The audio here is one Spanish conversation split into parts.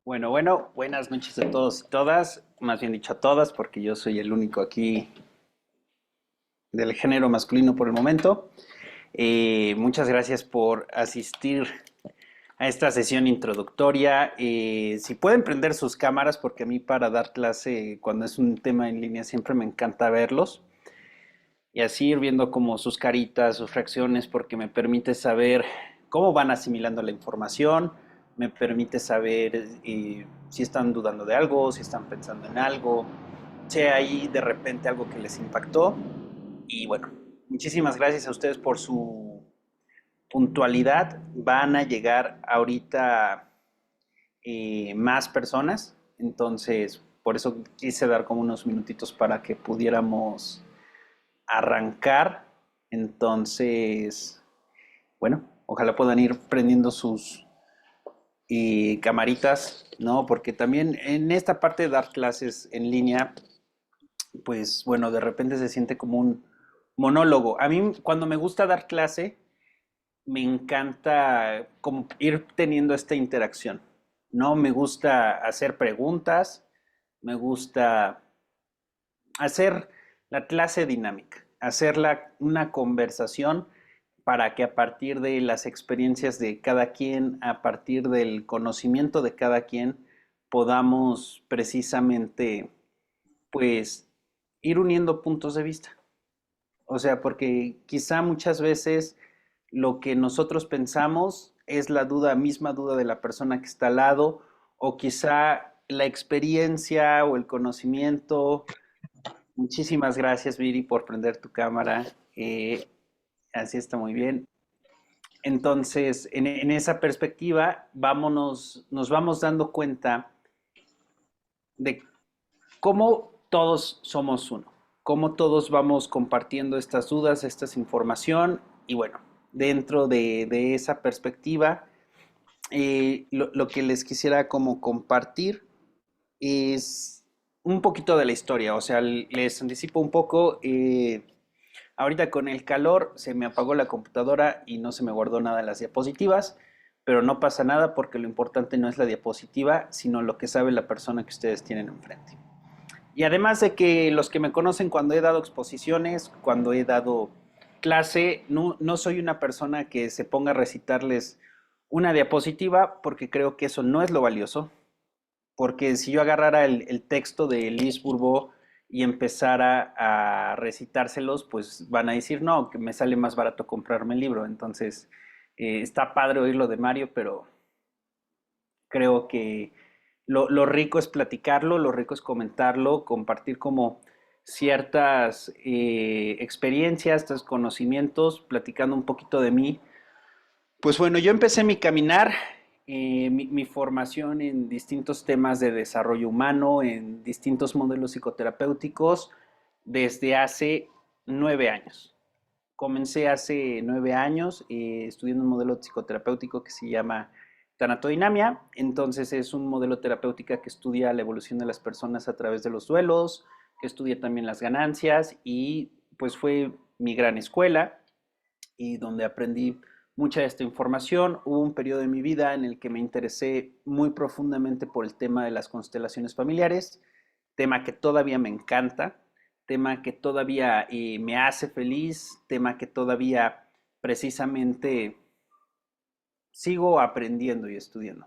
Bueno, buenas noches a todos y todas, más bien dicho a todas, porque yo soy el único aquí del género masculino por el momento. Muchas gracias por asistir a esta sesión introductoria. Si pueden prender sus cámaras, porque a mí para dar clase, cuando es un tema en línea, siempre me encanta verlos. Y así ir viendo como sus caritas, sus reacciones, porque me permite saber cómo van asimilando la información, me permite saber si están dudando de algo, si están pensando en algo, si hay de repente algo que les impactó. Y bueno, muchísimas gracias a ustedes por su puntualidad. Van a llegar ahorita más personas, entonces por eso quise dar como unos minutitos para que pudiéramos arrancar. Entonces, bueno, ojalá puedan ir prendiendo sus camaritas, ¿no? Porque también en esta parte de dar clases en línea, pues bueno, de repente se siente como un monólogo. A mí cuando me gusta dar clase, me encanta como ir teniendo esta interacción, ¿no? Me gusta hacer preguntas, me gusta hacer la clase dinámica, hacerla una conversación para que a partir de las experiencias de cada quien, a partir del conocimiento de cada quien, podamos precisamente, pues, ir uniendo puntos de vista. O sea, porque quizá muchas veces lo que nosotros pensamos es la duda, misma duda de la persona que está al lado, o quizá la experiencia o el conocimiento. Muchísimas gracias, Viri, por prender tu cámara. Así está muy bien. Entonces, en esa perspectiva, nos vamos dando cuenta de cómo todos somos uno, cómo todos vamos compartiendo estas dudas, esta información, y bueno, dentro de esa perspectiva, lo que les quisiera como compartir es un poquito de la historia, o sea, les anticipo un poco. Ahorita con el calor se me apagó la computadora y no se me guardó nada en las diapositivas, pero no pasa nada porque lo importante no es la diapositiva, sino lo que sabe la persona que ustedes tienen enfrente. Y además de que los que me conocen cuando he dado exposiciones, cuando he dado clase, no soy una persona que se ponga a recitarles una diapositiva porque creo que eso no es lo valioso. Porque si yo agarrara el texto de Liz Bourbeau y empezara a recitárselos, pues van a decir, no, que me sale más barato comprarme el libro. Entonces, está padre oírlo de Mario, pero creo que lo rico es platicarlo, lo rico es comentarlo, compartir como ciertas experiencias, estos conocimientos, platicando un poquito de mí. Pues bueno, yo empecé mi caminar, mi formación en distintos temas de desarrollo humano, en distintos modelos psicoterapéuticos, desde hace 9 años. Comencé hace 9 años estudiando un modelo psicoterapéutico que se llama tanatodinamia. Entonces es un modelo terapéutico que estudia la evolución de las personas a través de los duelos, que estudia también las ganancias y pues fue mi gran escuela y donde aprendí mucha de esta información. Hubo un periodo de mi vida en el que me interesé muy profundamente por el tema de las constelaciones familiares, tema que todavía me encanta, tema que todavía me hace feliz, tema que todavía precisamente sigo aprendiendo y estudiando.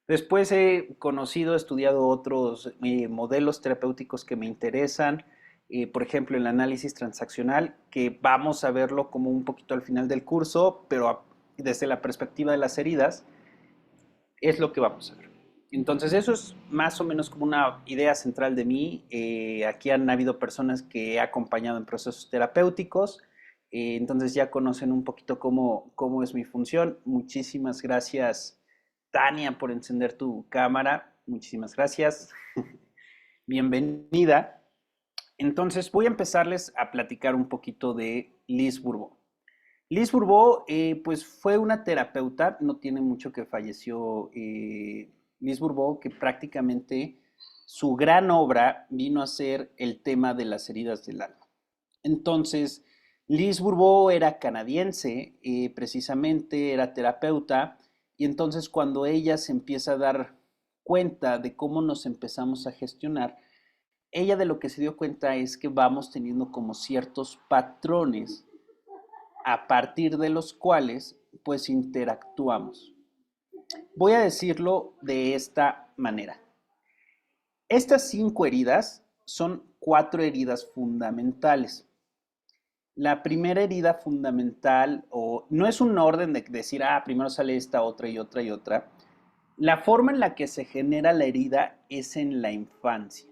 Después he conocido, estudiado otros modelos terapéuticos que me interesan, por ejemplo, el análisis transaccional, que vamos a verlo como un poquito al final del curso, pero desde la perspectiva de las heridas, es lo que vamos a ver. Entonces, eso es más o menos como una idea central de mí. Aquí han habido personas que he acompañado en procesos terapéuticos, entonces ya conocen un poquito cómo es mi función. Muchísimas gracias, Tania, por encender tu cámara. Muchísimas gracias. Bienvenida. Entonces, voy a empezarles a platicar un poquito de Liz Bourbeau. Liz Bourbeau, pues fue una terapeuta, no tiene mucho que falleció Liz Bourbeau, que prácticamente su gran obra vino a ser el tema de las heridas del alma. Entonces, Liz Bourbeau era canadiense, precisamente era terapeuta, y entonces cuando ella se empieza a dar cuenta de cómo nos empezamos a gestionar, ella de lo que se dio cuenta es que vamos teniendo como ciertos patrones a partir de los cuales pues interactuamos. Voy a decirlo de esta manera. Estas 5 heridas son 4 heridas fundamentales. La primera herida fundamental, o no es un orden de decir, primero sale esta, otra y otra y otra. La forma en la que se genera la herida es en la infancia.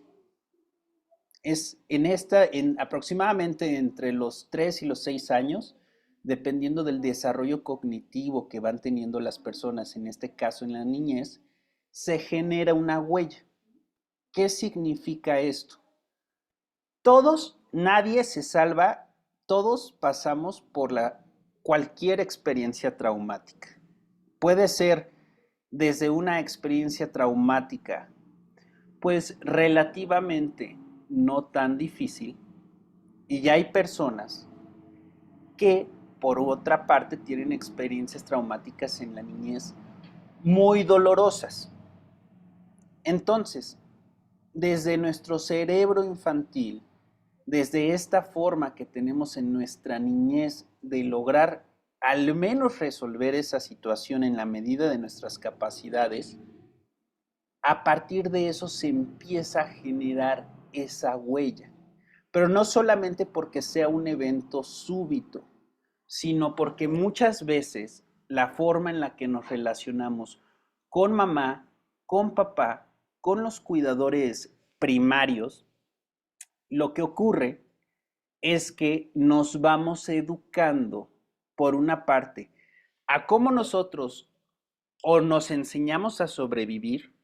Es en aproximadamente entre los 3 y los 6 años, dependiendo del desarrollo cognitivo que van teniendo las personas, en este caso en la niñez, se genera una huella. ¿Qué significa esto? Todos, nadie se salva, todos pasamos por cualquier experiencia traumática. Puede ser desde una experiencia traumática, pues relativamente no tan difícil, y ya hay personas que por otra parte tienen experiencias traumáticas en la niñez muy dolorosas. Entonces, desde nuestro cerebro infantil, desde esta forma que tenemos en nuestra niñez de lograr al menos resolver esa situación en la medida de nuestras capacidades, a partir de eso se empieza a generar esa huella. Pero no solamente porque sea un evento súbito, sino porque muchas veces la forma en la que nos relacionamos con mamá, con papá, con los cuidadores primarios, lo que ocurre es que nos vamos educando, por una parte, a cómo nosotros o nos enseñamos a sobrevivir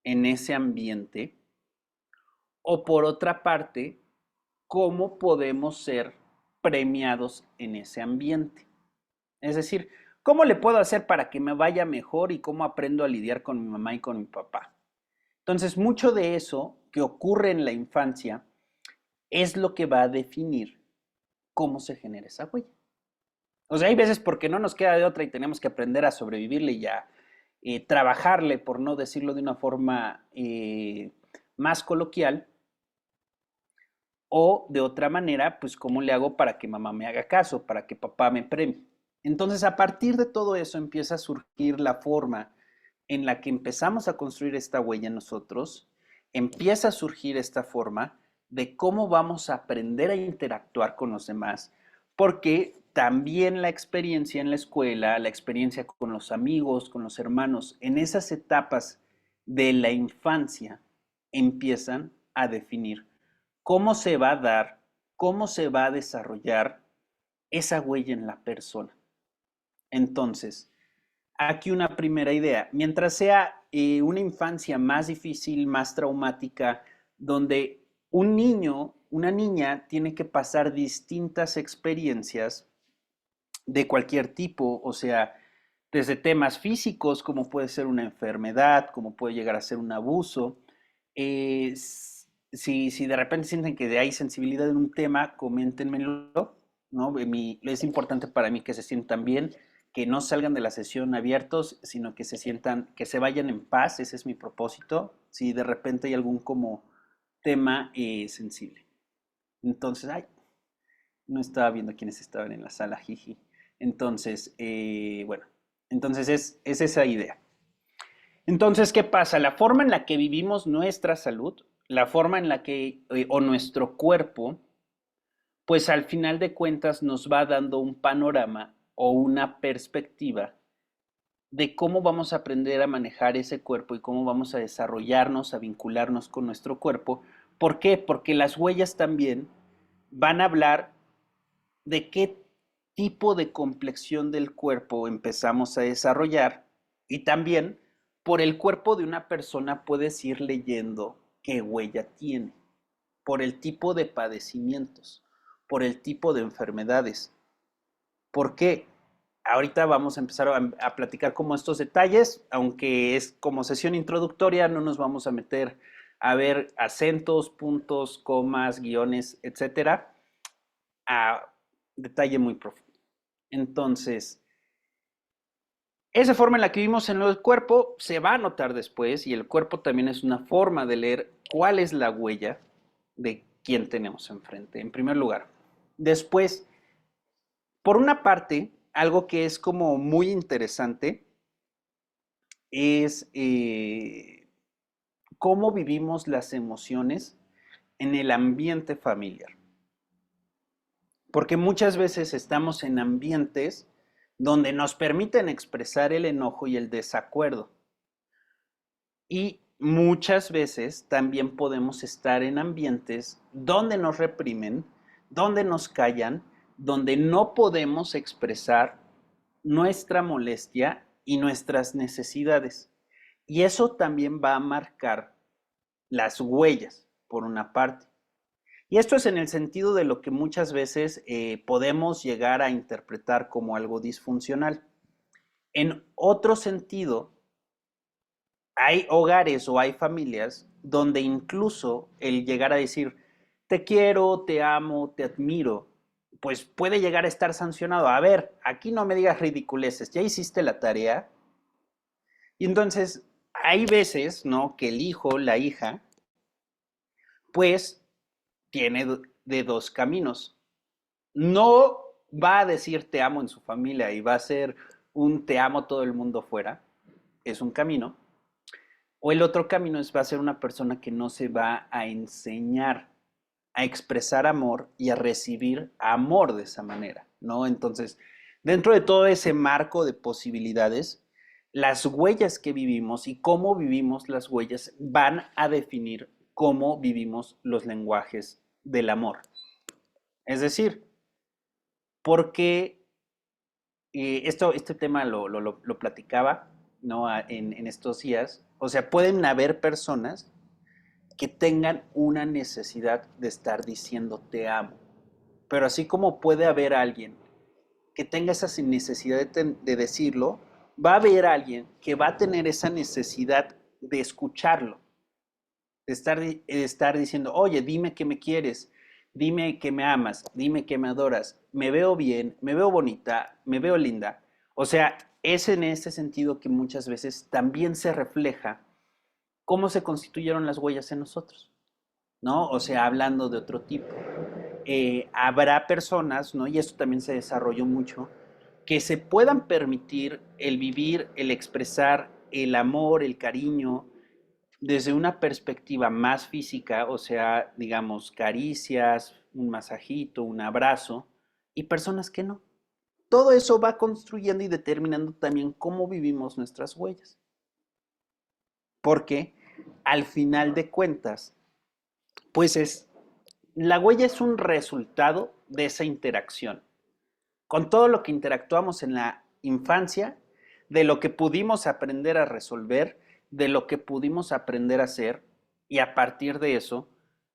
en ese ambiente, o por otra parte, cómo podemos ser premiados en ese ambiente. Es decir, ¿cómo le puedo hacer para que me vaya mejor y cómo aprendo a lidiar con mi mamá y con mi papá? Entonces, mucho de eso que ocurre en la infancia es lo que va a definir cómo se genera esa huella. O sea, hay veces porque no nos queda de otra y tenemos que aprender a sobrevivirle y a trabajarle, por no decirlo de una forma más coloquial, o de otra manera, pues cómo le hago para que mamá me haga caso, para que papá me premie. Entonces, a partir de todo eso empieza a surgir la forma en la que empezamos a construir esta huella en nosotros, empieza a surgir esta forma de cómo vamos a aprender a interactuar con los demás, porque también la experiencia en la escuela, la experiencia con los amigos, con los hermanos, en esas etapas de la infancia empiezan a definir cómo se va a dar, cómo se va a desarrollar esa huella en la persona. Entonces, aquí una primera idea. Mientras sea una infancia más difícil, más traumática, donde un niño, una niña tiene que pasar distintas experiencias de cualquier tipo, o sea, desde temas físicos, como puede ser una enfermedad, como puede llegar a ser un abuso. Eh, si de repente sienten que hay sensibilidad en un tema, coméntenmelo, ¿no? Es importante para mí que se sientan bien, que no salgan de la sesión abiertos, sino que se sientan, que se vayan en paz, ese es mi propósito, si de repente hay algún como tema sensible. Entonces, no estaba viendo quiénes estaban en la sala, jiji. Entonces, bueno, entonces es esa idea. Entonces, ¿qué pasa? La forma en la que vivimos nuestra salud, la forma en la que, o nuestro cuerpo, pues al final de cuentas nos va dando un panorama o una perspectiva de cómo vamos a aprender a manejar ese cuerpo y cómo vamos a desarrollarnos, a vincularnos con nuestro cuerpo. ¿Por qué? Porque las huellas también van a hablar de qué tipo de complexión del cuerpo empezamos a desarrollar, y también por el cuerpo de una persona puedes ir leyendo qué huella tiene, por el tipo de padecimientos, por el tipo de enfermedades. ¿Por qué? Ahorita vamos a empezar a platicar como estos detalles, aunque es como sesión introductoria, no nos vamos a meter a ver acentos, puntos, comas, guiones, etcétera, a detalle muy profundo. Entonces, Esa forma en la que vivimos en el cuerpo se va a notar después y el cuerpo también es una forma de leer cuál es la huella de quién tenemos enfrente, en primer lugar. Después, por una parte, algo que es como muy interesante es cómo vivimos las emociones en el ambiente familiar. Porque muchas veces estamos en ambientes donde nos permiten expresar el enojo y el desacuerdo. Y muchas veces también podemos estar en ambientes donde nos reprimen, donde nos callan, donde no podemos expresar nuestra molestia y nuestras necesidades. Y eso también va a marcar las huellas, por una parte. Y esto es en el sentido de lo que muchas veces podemos llegar a interpretar como algo disfuncional. En otro sentido, hay hogares o hay familias donde incluso el llegar a decir, te quiero, te amo, te admiro, pues puede llegar a estar sancionado. A ver, aquí no me digas ridiculeces, ya hiciste la tarea. Y entonces hay veces, ¿no? Que el hijo, la hija, pues tiene de dos caminos. No va a decir te amo en su familia y va a ser un te amo todo el mundo fuera, es un camino. O el otro camino va a ser una persona que no se va a enseñar a expresar amor y a recibir amor de esa manera, ¿no? Entonces, dentro de todo ese marco de posibilidades, las huellas que vivimos y cómo vivimos las huellas van a definir cómo vivimos los lenguajes del amor. Es decir, porque este tema lo platicaba, ¿no? En estos días. O sea, pueden haber personas que tengan una necesidad de estar diciendo te amo. Pero así como puede haber alguien que tenga esa necesidad de decirlo, va a haber alguien que va a tener esa necesidad de escucharlo, de estar diciendo, oye, dime que me quieres, dime que me amas, dime que me adoras, me veo bien, me veo bonita, me veo linda. O sea, es en ese sentido que muchas veces también se refleja cómo se constituyeron las huellas en nosotros, ¿no? O sea, hablando de otro tipo. Habrá personas, ¿no? Y esto también se desarrolló mucho, que se puedan permitir el vivir, el expresar el amor, el cariño, desde una perspectiva más física, o sea, digamos, caricias, un masajito, un abrazo, y personas que no. Todo eso va construyendo y determinando también cómo vivimos nuestras huellas. Porque al final de cuentas, pues la huella es un resultado de esa interacción. Con todo lo que interactuamos en la infancia, de lo que pudimos aprender a resolver, de lo que pudimos aprender a hacer, y a partir de eso,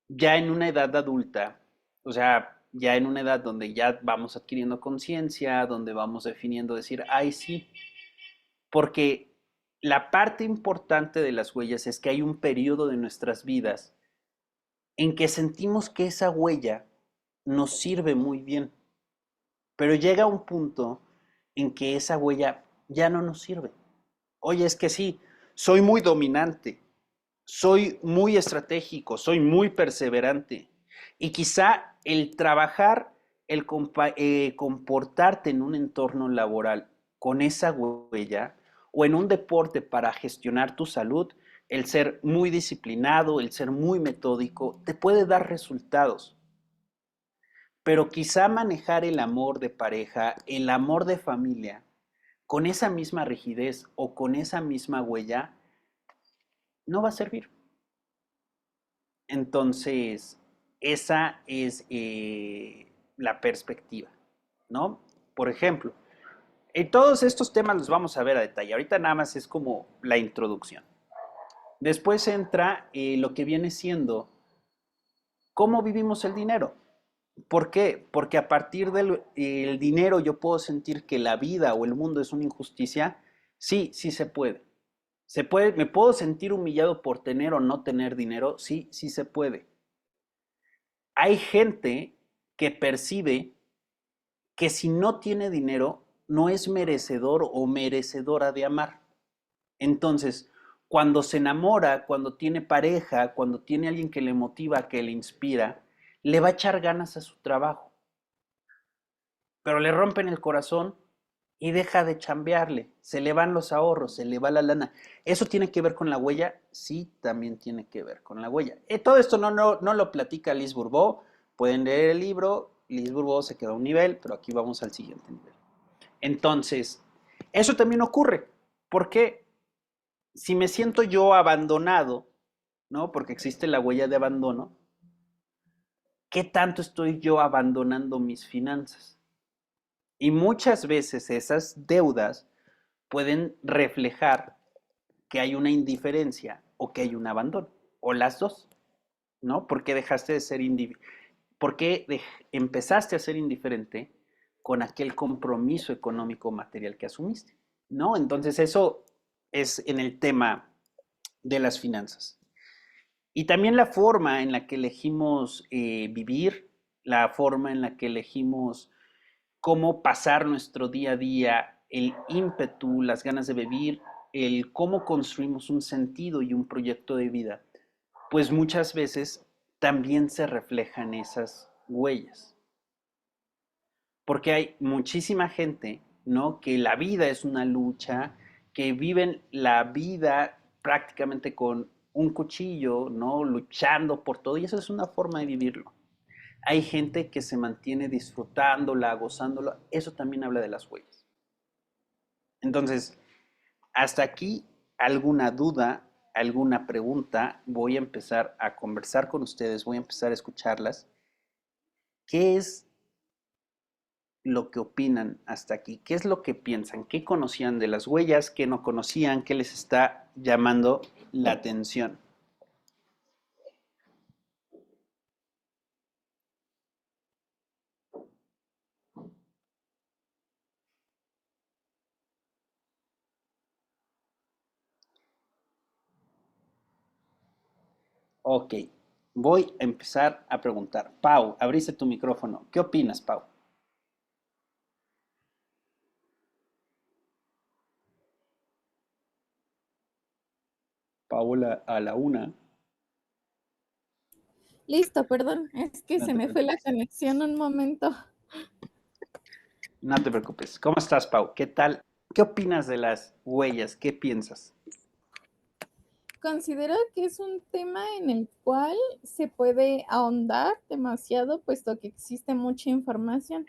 ya en una edad adulta, o sea, ya en una edad donde ya vamos adquiriendo conciencia, donde vamos definiendo decir, ay, sí, porque la parte importante de las huellas es que hay un periodo de nuestras vidas en que sentimos que esa huella nos sirve muy bien, pero llega un punto en que esa huella ya no nos sirve. Oye, es que sí, soy muy dominante, soy muy estratégico, soy muy perseverante. Y quizá el trabajar, el comportarte en un entorno laboral con esa huella o en un deporte para gestionar tu salud, el ser muy disciplinado, el ser muy metódico, te puede dar resultados. Pero quizá manejar el amor de pareja, el amor de familia, con esa misma rigidez o con esa misma huella, no va a servir. Entonces, esa es la perspectiva, ¿no? Por ejemplo, todos estos temas los vamos a ver a detalle. Ahorita nada más es como la introducción. Después entra lo que viene siendo cómo vivimos el dinero. ¿Por qué? Porque a partir del el dinero yo puedo sentir que la vida o el mundo es una injusticia. Sí, sí se puede. ¿Se puede? ¿Me puedo sentir humillado por tener o no tener dinero? Sí, sí se puede. Hay gente que percibe que si no tiene dinero no es merecedor o merecedora de amar. Entonces, cuando se enamora, cuando tiene pareja, cuando tiene alguien que le motiva, que le inspira, le va a echar ganas a su trabajo, pero le rompen el corazón y deja de chambearle, se le van los ahorros, se le va la lana. ¿Eso tiene que ver con la huella? Sí, también tiene que ver con la huella. Todo esto no lo platica Liz Bourbeau, pueden leer el libro, Liz Bourbeau se queda a un nivel, pero aquí vamos al siguiente nivel. Entonces, eso también ocurre, porque si me siento yo abandonado, ¿no? Porque existe la huella de abandono, ¿qué tanto estoy yo abandonando mis finanzas? Y muchas veces esas deudas pueden reflejar que hay una indiferencia o que hay un abandono, o las dos, ¿no? Porque dejaste de ser porque empezaste a ser indiferente con aquel compromiso económico material que asumiste, ¿no? Entonces eso es en el tema de las finanzas. Y también la forma en la que elegimos vivir, la forma en la que elegimos cómo pasar nuestro día a día, el ímpetu, las ganas de vivir, el cómo construimos un sentido y un proyecto de vida, pues muchas veces también se reflejan esas huellas. Porque hay muchísima gente, ¿no? Que la vida es una lucha, que viven la vida prácticamente con un cuchillo, ¿no? Luchando por todo, y eso es una forma de vivirlo. Hay gente que se mantiene disfrutándola, gozándola, eso también habla de las huellas. Entonces, hasta aquí, alguna duda, alguna pregunta, voy a empezar a conversar con ustedes, voy a empezar a escucharlas. ¿Qué es lo que opinan hasta aquí? ¿Qué es lo que piensan? ¿Qué conocían de las huellas? ¿Qué no conocían? ¿Qué les está llamando la atención? Ok, voy a empezar a preguntar. Pau, abriste tu micrófono. ¿Qué opinas, Pau? Paola a la una. Listo, perdón, es que No se te me fue la preocupes. conexión un momento. No te preocupes. ¿Cómo estás, Pau? ¿Qué tal? ¿Qué opinas de las huellas? ¿Qué piensas? Considero que es un tema en el cual se puede ahondar demasiado, puesto que existe mucha información.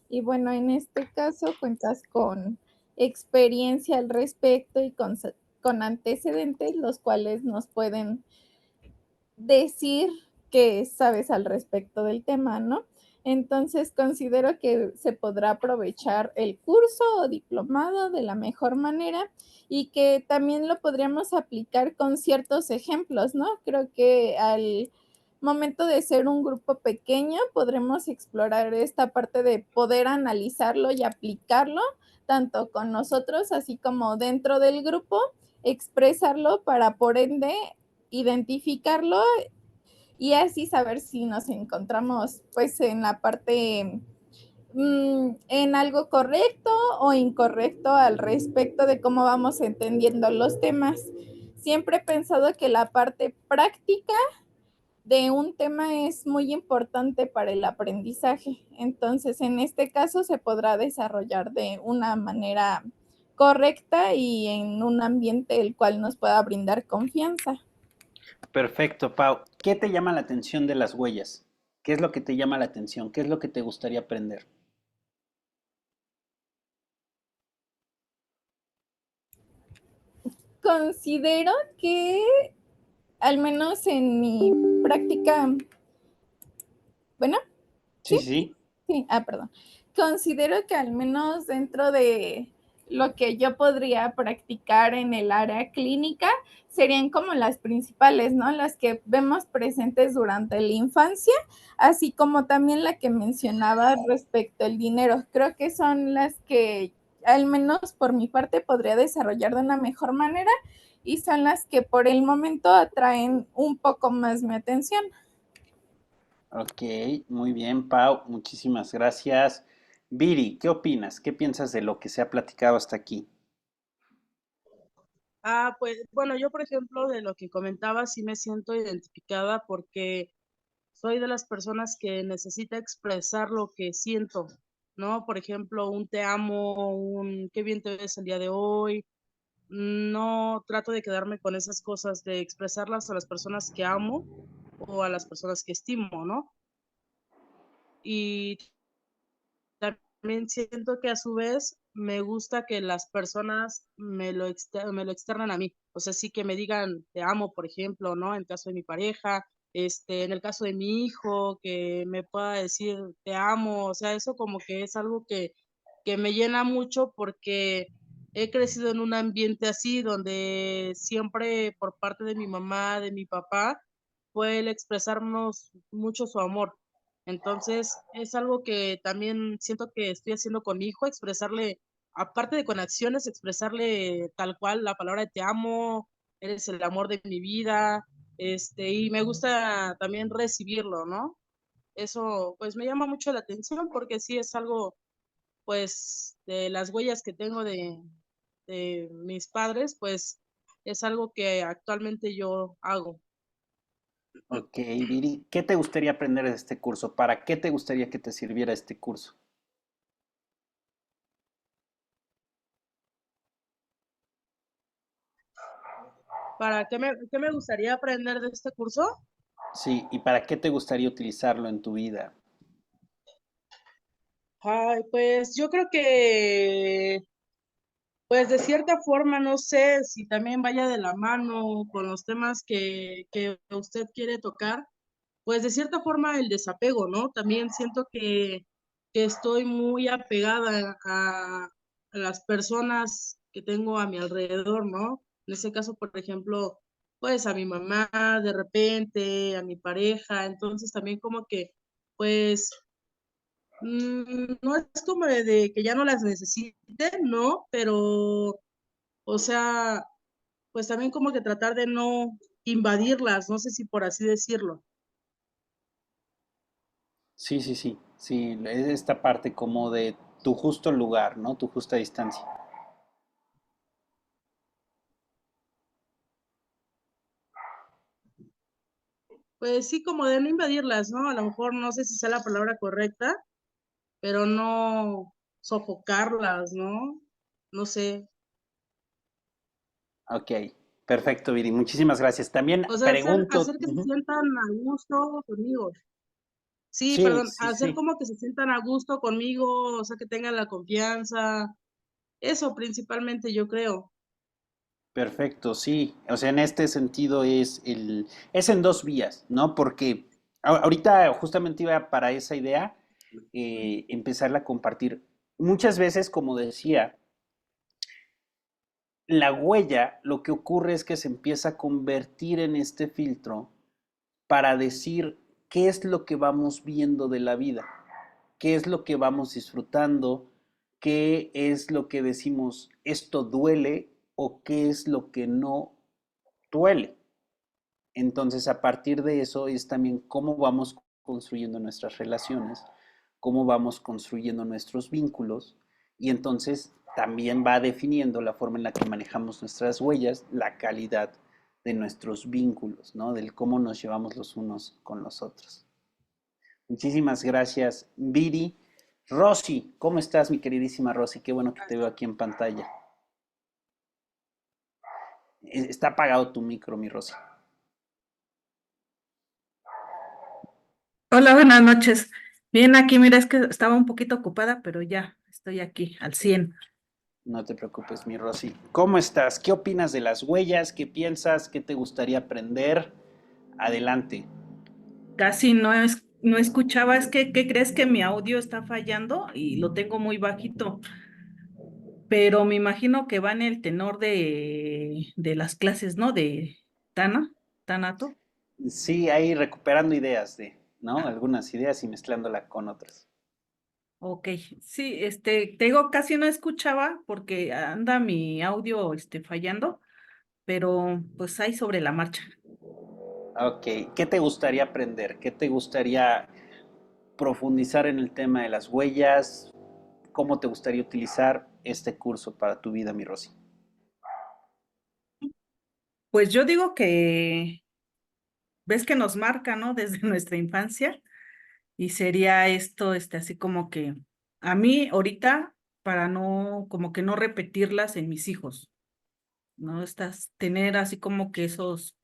Y bueno, en este caso cuentas con experiencia al respecto y con antecedentes, los cuales nos pueden decir que sabes al respecto del tema, ¿no? Entonces considero que se podrá aprovechar el curso o diplomado de la mejor manera y que también lo podríamos aplicar con ciertos ejemplos, ¿no? Creo que al momento de ser un grupo pequeño podremos explorar esta parte de poder analizarlo y aplicarlo tanto con nosotros así como dentro del grupo, expresarlo para por ende identificarlo y así saber si nos encontramos pues en la parte en algo correcto o incorrecto al respecto de cómo vamos entendiendo los temas. Siempre he pensado que la parte práctica de un tema es muy importante para el aprendizaje. Entonces, en este caso se podrá desarrollar de una manera correcta y en un ambiente el cual nos pueda brindar confianza. Perfecto, Pau. ¿Qué te llama la atención de las huellas? ¿Qué es lo que te llama la atención? ¿Qué es lo que te gustaría aprender? Considero que al menos en mi práctica, bueno, Sí, sí, sí, sí. sí, perdón. Considero que al menos dentro de lo que yo podría practicar en el área clínica serían como las principales, ¿no? Las que vemos presentes durante la infancia, así como también la que mencionaba respecto al dinero. Creo que son las que al menos por mi parte podría desarrollar de una mejor manera y son las que por el momento atraen un poco más mi atención. Ok, muy bien, Pau. Muchísimas gracias. Viri, ¿qué opinas? ¿Qué piensas de lo que se ha platicado hasta aquí? Pues bueno, yo por ejemplo de lo que comentaba sí me siento identificada porque soy de las personas que necesita expresar lo que siento, ¿no? Por ejemplo, un te amo, un qué bien te ves el día de hoy. No trato de quedarme con esas cosas, de expresarlas a las personas que amo o a las personas que estimo, ¿no? Y también siento que a su vez me gusta que las personas me lo externan a mí. O sea, sí que me digan te amo, por ejemplo, ¿no? En caso de mi pareja, en el caso de mi hijo, que me pueda decir te amo. O sea, eso como que es algo que me llena mucho porque he crecido en un ambiente así, donde siempre por parte de mi mamá, de mi papá, fue el expresarnos mucho su amor. Entonces, es algo que también siento que estoy haciendo con mi hijo, expresarle, aparte de con acciones, expresarle tal cual la palabra de te amo, eres el amor de mi vida, y me gusta también recibirlo, ¿no? Eso, pues me llama mucho la atención porque sí es algo, pues, de las huellas que tengo de mis padres, pues es algo que actualmente yo hago. Ok, Viri, ¿qué te gustaría aprender de este curso? ¿Para qué te gustaría que te sirviera este curso? ¿Qué me gustaría aprender de este curso? Sí, ¿y para qué te gustaría utilizarlo en tu vida? Ay, pues yo creo que, pues de cierta forma, no sé si también vaya de la mano con los temas que usted quiere tocar, pues de cierta forma el desapego, ¿no? También siento que estoy muy apegada a las personas que tengo a mi alrededor, ¿no? En ese caso, por ejemplo, pues a mi mamá de repente, a mi pareja, entonces también como que, pues no es como de que ya no las necesite, no, pero, o sea, pues también como que tratar de no invadirlas, no sé si por así decirlo. Sí, sí, sí, sí, es esta parte como de tu justo lugar, ¿no? Tu justa distancia. Pues sí, como de no invadirlas, ¿no? A lo mejor no sé si sea la palabra correcta, pero no sofocarlas, ¿no? No sé. Ok, perfecto, Viri, muchísimas gracias. También O sea, pregunto, hacer que se ujú, sientan a gusto conmigo. Sí, sí, perdón, sí, hacer sí, como que se sientan a gusto conmigo, o sea, que tengan la confianza. Eso principalmente yo creo. perfecto, sí. O sea, en este sentido es en dos vías, ¿no? Porque ahorita justamente iba para esa idea, empezarla a compartir. Muchas veces, como decía, la huella, lo que ocurre es que se empieza a convertir en este filtro para decir qué es lo que vamos viendo de la vida, qué es lo que vamos disfrutando, qué es lo que decimos, esto duele o qué es lo que no duele. Entonces, a partir de eso es también cómo vamos construyendo nuestras relaciones, cómo vamos construyendo nuestros vínculos y entonces también va definiendo la forma en la que manejamos nuestras huellas, la calidad de nuestros vínculos, ¿no? Del cómo nos llevamos los unos con los otros. Muchísimas gracias, Viri. Rosy, ¿cómo estás, mi queridísima Rosy? Qué bueno que te veo aquí en pantalla. Está apagado tu micro, mi Rosy. Hola, buenas noches. Bien, aquí mira, es que estaba un poquito ocupada, pero ya estoy aquí al 100. No te preocupes, mi Rosy. ¿Cómo estás? ¿Qué opinas de las huellas? ¿Qué piensas? ¿Qué te gustaría aprender? Adelante. Casi no escuchaba, es que, ¿qué crees que mi audio está fallando y lo tengo muy bajito? Pero me imagino que va en el tenor de las clases, ¿no? De Tana, Tanato. Sí, ahí recuperando ideas ¿no? Algunas ideas y mezclándola con otras. Ok, sí, te digo, casi no escuchaba porque anda mi audio, fallando, pero pues ahí sobre la marcha. Ok, ¿qué te gustaría aprender? ¿Qué te gustaría profundizar en el tema de las huellas? cómo te gustaría utilizar este curso para tu vida, mi Rosy. Pues yo digo que ves que nos marca, ¿no? Desde nuestra infancia y sería esto, así como que a mí ahorita para no, como que no repetirlas en mis hijos, ¿no? Tener así como que esos,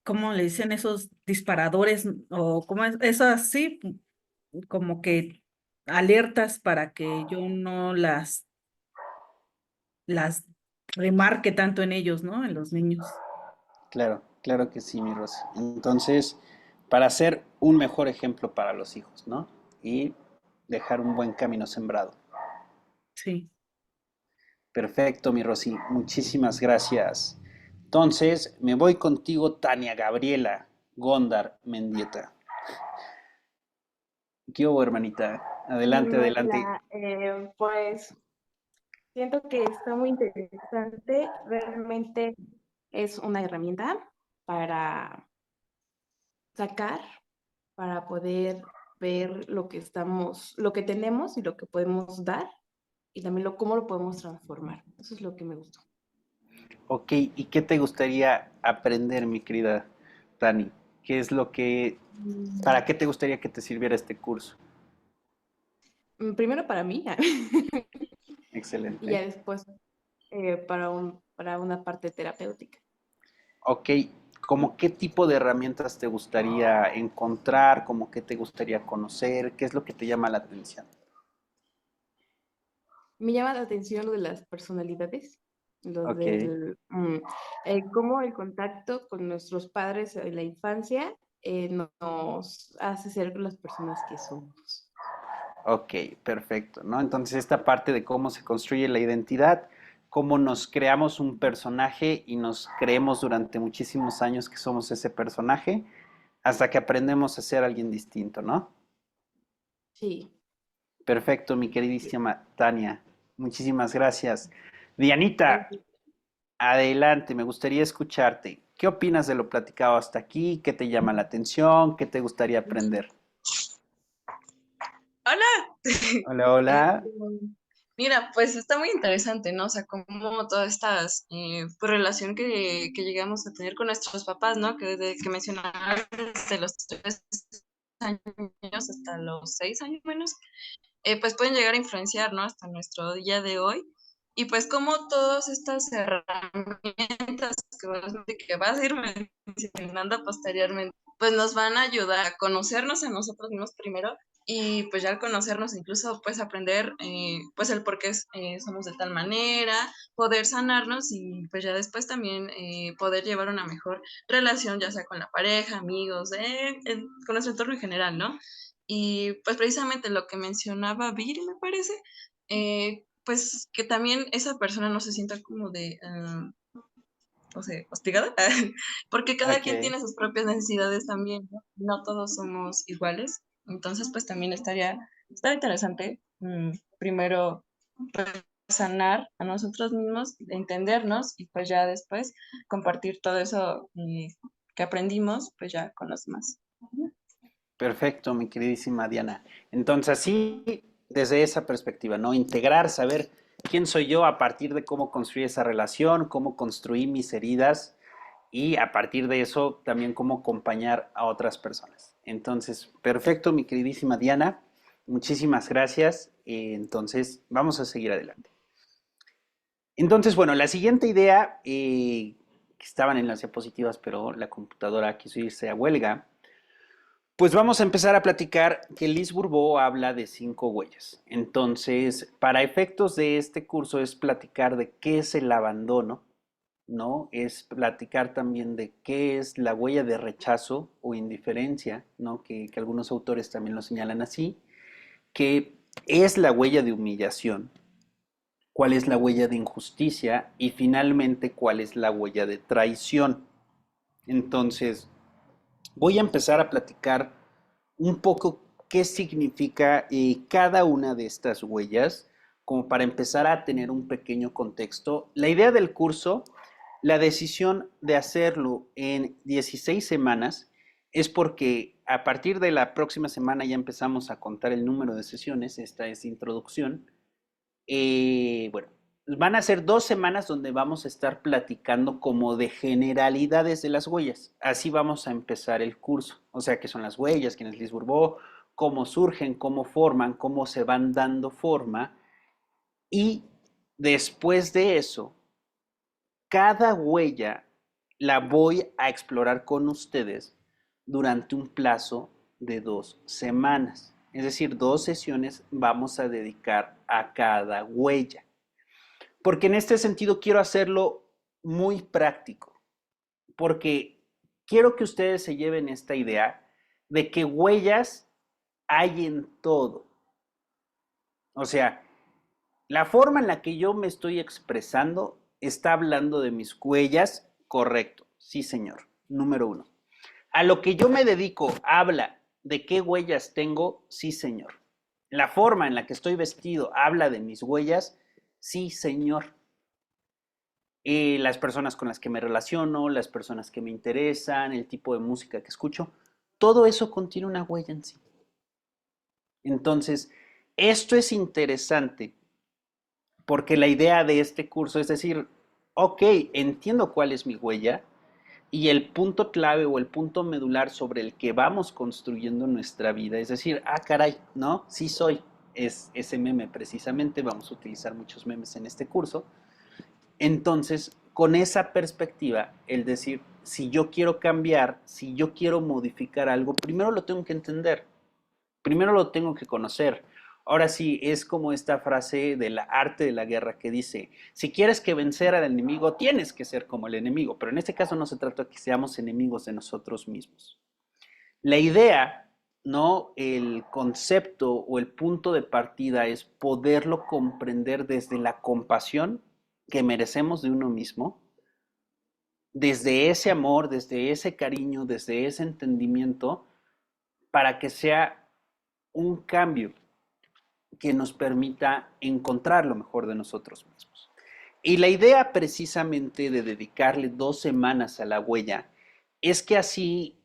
¿cómo le dicen? Esos disparadores o como eso así, como que alertas para que yo no las remarque tanto en ellos, ¿no? En los niños. Claro, claro que sí, mi Rosy. Entonces, para ser un mejor ejemplo para los hijos, ¿no? Y dejar un buen camino sembrado. Sí. Perfecto, mi Rosy. Muchísimas gracias. Entonces, me voy contigo, Tania Gabriela Gondar Mendieta. ¿Qué hubo, hermanita? Adelante, adelante. Hola, pues siento que está muy interesante. Realmente es una herramienta para sacar, para poder ver lo que lo que tenemos y lo que podemos dar y también cómo lo podemos transformar. Eso es lo que me gustó. Ok, ¿y qué te gustaría aprender, mi querida Tani? ¿Qué es para qué te gustaría que te sirviera este curso? Primero para mí y ya Excelente. después para una parte terapéutica. Ok, ¿cómo qué tipo de herramientas te gustaría encontrar? ¿Cómo qué te gustaría conocer? ¿Qué es lo que te llama la atención? Me llama la atención lo de las personalidades, lo Ok, del cómo el contacto con nuestros padres en la infancia nos hace ser las personas que somos. ok, perfecto, ¿no? Entonces esta parte de cómo se construye la identidad, cómo nos creamos un personaje y nos creemos durante muchísimos años que somos ese personaje, hasta que aprendemos a ser alguien distinto, ¿no? Sí. Perfecto, mi queridísima Tania. Muchísimas gracias. Dianita, Gracias. adelante, me gustaría escucharte. ¿Qué opinas de lo platicado hasta aquí? ¿Qué te llama la atención? ¿Qué te gustaría aprender? Hola. Hola, Este, hola. mira, pues está muy interesante, ¿no? O sea, como todas estas, pues, relación que llegamos a tener con nuestros papás, ¿no? Que desde que mencionaba desde los 3 años hasta los 6 años menos, pues pueden llegar a influenciar, ¿no? Hasta nuestro día de hoy. Y pues como todas estas herramientas que vas a ir mencionando posteriormente, pues nos van a ayudar a conocernos a nosotros mismos primero y pues ya al conocernos incluso pues aprender pues el por qué somos de tal manera, poder sanarnos y pues ya después también poder llevar una mejor relación ya sea con la pareja, amigos, con nuestro entorno en general, ¿no? Y pues precisamente lo que mencionaba Viri, me parece, pues que también esa persona no se sienta como de, no sé, hostigada, porque cada quien Ok. tiene sus propias necesidades también, ¿no? No todos somos iguales, entonces pues también estaría interesante primero pues, sanar a nosotros mismos, entendernos y pues ya después compartir todo eso que aprendimos pues ya con los demás. Perfecto, mi queridísima Diana. Entonces, sí, desde esa perspectiva, ¿no? Integrar, saber quién soy yo a partir de cómo construí esa relación, cómo construí mis heridas y a partir de eso también cómo acompañar a otras personas. Entonces, perfecto, mi queridísima Diana. Muchísimas gracias. Entonces, vamos a seguir adelante. Entonces, bueno, la siguiente idea, que estaban en las diapositivas, pero la computadora quiso irse a huelga, pues vamos a empezar a platicar que Liz Bourbeau habla de 5 huellas. Entonces, para efectos de este curso es platicar de qué es el abandono, ¿no? Es platicar también de qué es la huella de rechazo o indiferencia, ¿no? Que algunos autores también lo señalan así, qué es la huella de humillación, cuál es la huella de injusticia y finalmente cuál es la huella de traición. Entonces, voy a empezar a platicar un poco qué significa cada una de estas huellas, como para empezar a tener un pequeño contexto. La idea del curso, la decisión de hacerlo en 16 semanas, es porque a partir de la próxima semana ya empezamos a contar el número de sesiones, esta es introducción. Bueno, van a ser 2 semanas donde vamos a estar platicando como de generalidades de las huellas. Así vamos a empezar el curso. O sea, qué son las huellas, quién es Lise Bourbeau, cómo surgen, cómo forman, cómo se van dando forma. Y después de eso, cada huella la voy a explorar con ustedes durante un plazo de 2 semanas. Es decir, 2 sesiones vamos a dedicar a cada huella. Porque en este sentido quiero hacerlo muy práctico. Porque quiero que ustedes se lleven esta idea de que huellas hay en todo. O sea, la forma en la que yo me estoy expresando está hablando de mis huellas, correcto, sí señor, número 1. A lo que yo me dedico habla de qué huellas tengo, sí señor. La forma en la que estoy vestido habla de mis huellas, sí señor. Las personas con las que me relaciono, las personas que me interesan, el tipo de música que escucho, todo eso contiene una huella en sí. Entonces, esto es interesante porque la idea de este curso es decir, ok, entiendo cuál es mi huella y el punto clave o el punto medular sobre el que vamos construyendo nuestra vida, es decir, ah, caray, ¿no? Sí soy, es ese meme precisamente, vamos a utilizar muchos memes en este curso. Entonces, con esa perspectiva, el decir, si yo quiero cambiar, si yo quiero modificar algo, primero lo tengo que entender, primero lo tengo que conocer. Ahora sí, es como esta frase del arte de la guerra que dice, si quieres que vencer al enemigo, tienes que ser como el enemigo, pero en este caso no se trata de que seamos enemigos de nosotros mismos. La idea, ¿no? El concepto o el punto de partida es poderlo comprender desde la compasión que merecemos de uno mismo, desde ese amor, desde ese cariño, desde ese entendimiento, para que sea un cambio que nos permita encontrar lo mejor de nosotros mismos. Y la idea precisamente de dedicarle 2 semanas a la huella es que así,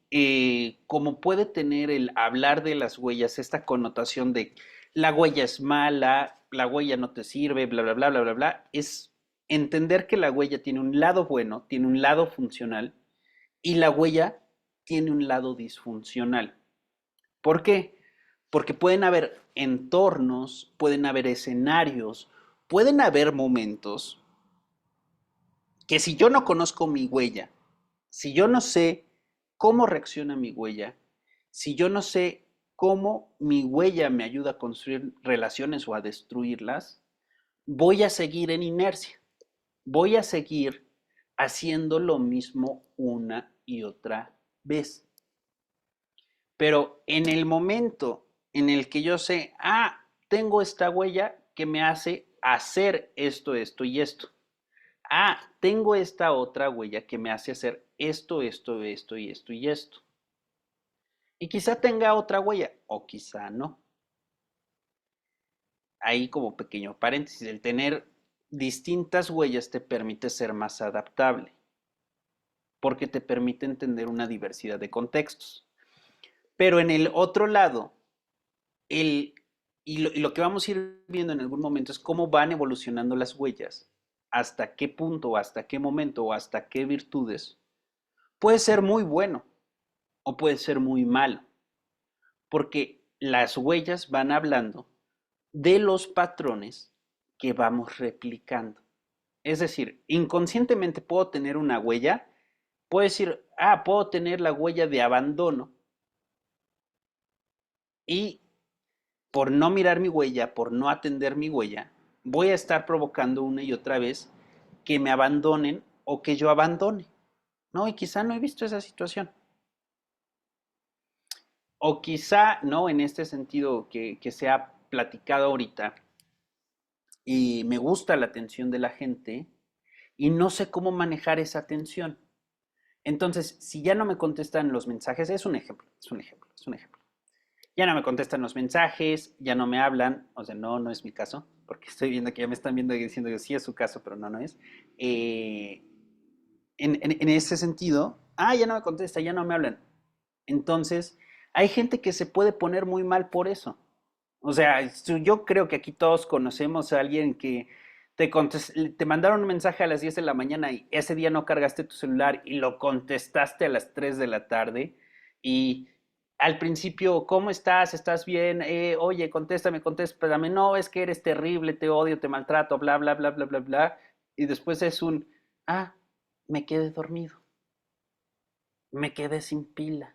como puede tener el hablar de las huellas esta connotación de la huella es mala, la huella no te sirve, bla, bla, bla, bla, bla, bla, es entender que la huella tiene un lado bueno, tiene un lado funcional y la huella tiene un lado disfuncional. ¿Por qué? Porque pueden haber entornos, pueden haber escenarios, pueden haber momentos que si yo no conozco mi huella, si yo no sé cómo reacciona mi huella, si yo no sé cómo mi huella me ayuda a construir relaciones o a destruirlas, voy a seguir en inercia, voy a seguir haciendo lo mismo una y otra vez. Pero en el momento en el que yo sé, ah, tengo esta huella que me hace hacer esto, esto y esto. Ah, tengo esta otra huella que me hace hacer esto, esto, esto y esto y esto. Y quizá tenga otra huella, o quizá no. Ahí como pequeño paréntesis, el tener distintas huellas te permite ser más adaptable, porque te permite entender una diversidad de contextos. Pero en el otro lado, lo que vamos a ir viendo en algún momento es cómo van evolucionando las huellas, hasta qué punto, hasta qué momento o hasta qué virtudes. Puede ser muy bueno o puede ser muy malo, porque las huellas van hablando de los patrones que vamos replicando. Es decir, inconscientemente puedo tener una huella, puedo decir, ah, puedo tener la huella de abandono y por no mirar mi huella, por no atender mi huella, voy a estar provocando una y otra vez que me abandonen o que yo abandone, ¿no? Y quizá no he visto esa situación. O quizá, ¿no? En este sentido que se ha platicado ahorita, y me gusta la atención de la gente y no sé cómo manejar esa atención. Entonces, si ya no me contestan los mensajes, es un ejemplo, es un ejemplo, es un ejemplo. Ya no me contestan los mensajes, ya no me hablan, o sea, no, no es mi caso, porque estoy viendo que ya me están viendo y diciendo que sí es su caso, pero no, no es. En ese sentido, ah, ya no me contesta, ya no me hablan. Entonces, hay gente que se puede poner muy mal por eso. O sea, yo creo que aquí todos conocemos a alguien que te mandaron un mensaje a las 10 de la mañana y ese día no cargaste tu celular y lo contestaste a las 3 de la tarde y al principio, ¿cómo estás? ¿Estás bien? Oye, contéstame. No, es que eres terrible, te odio, te maltrato, bla, bla, bla, bla, bla, bla. Y después es ah, me quedé dormido, me quedé sin pila.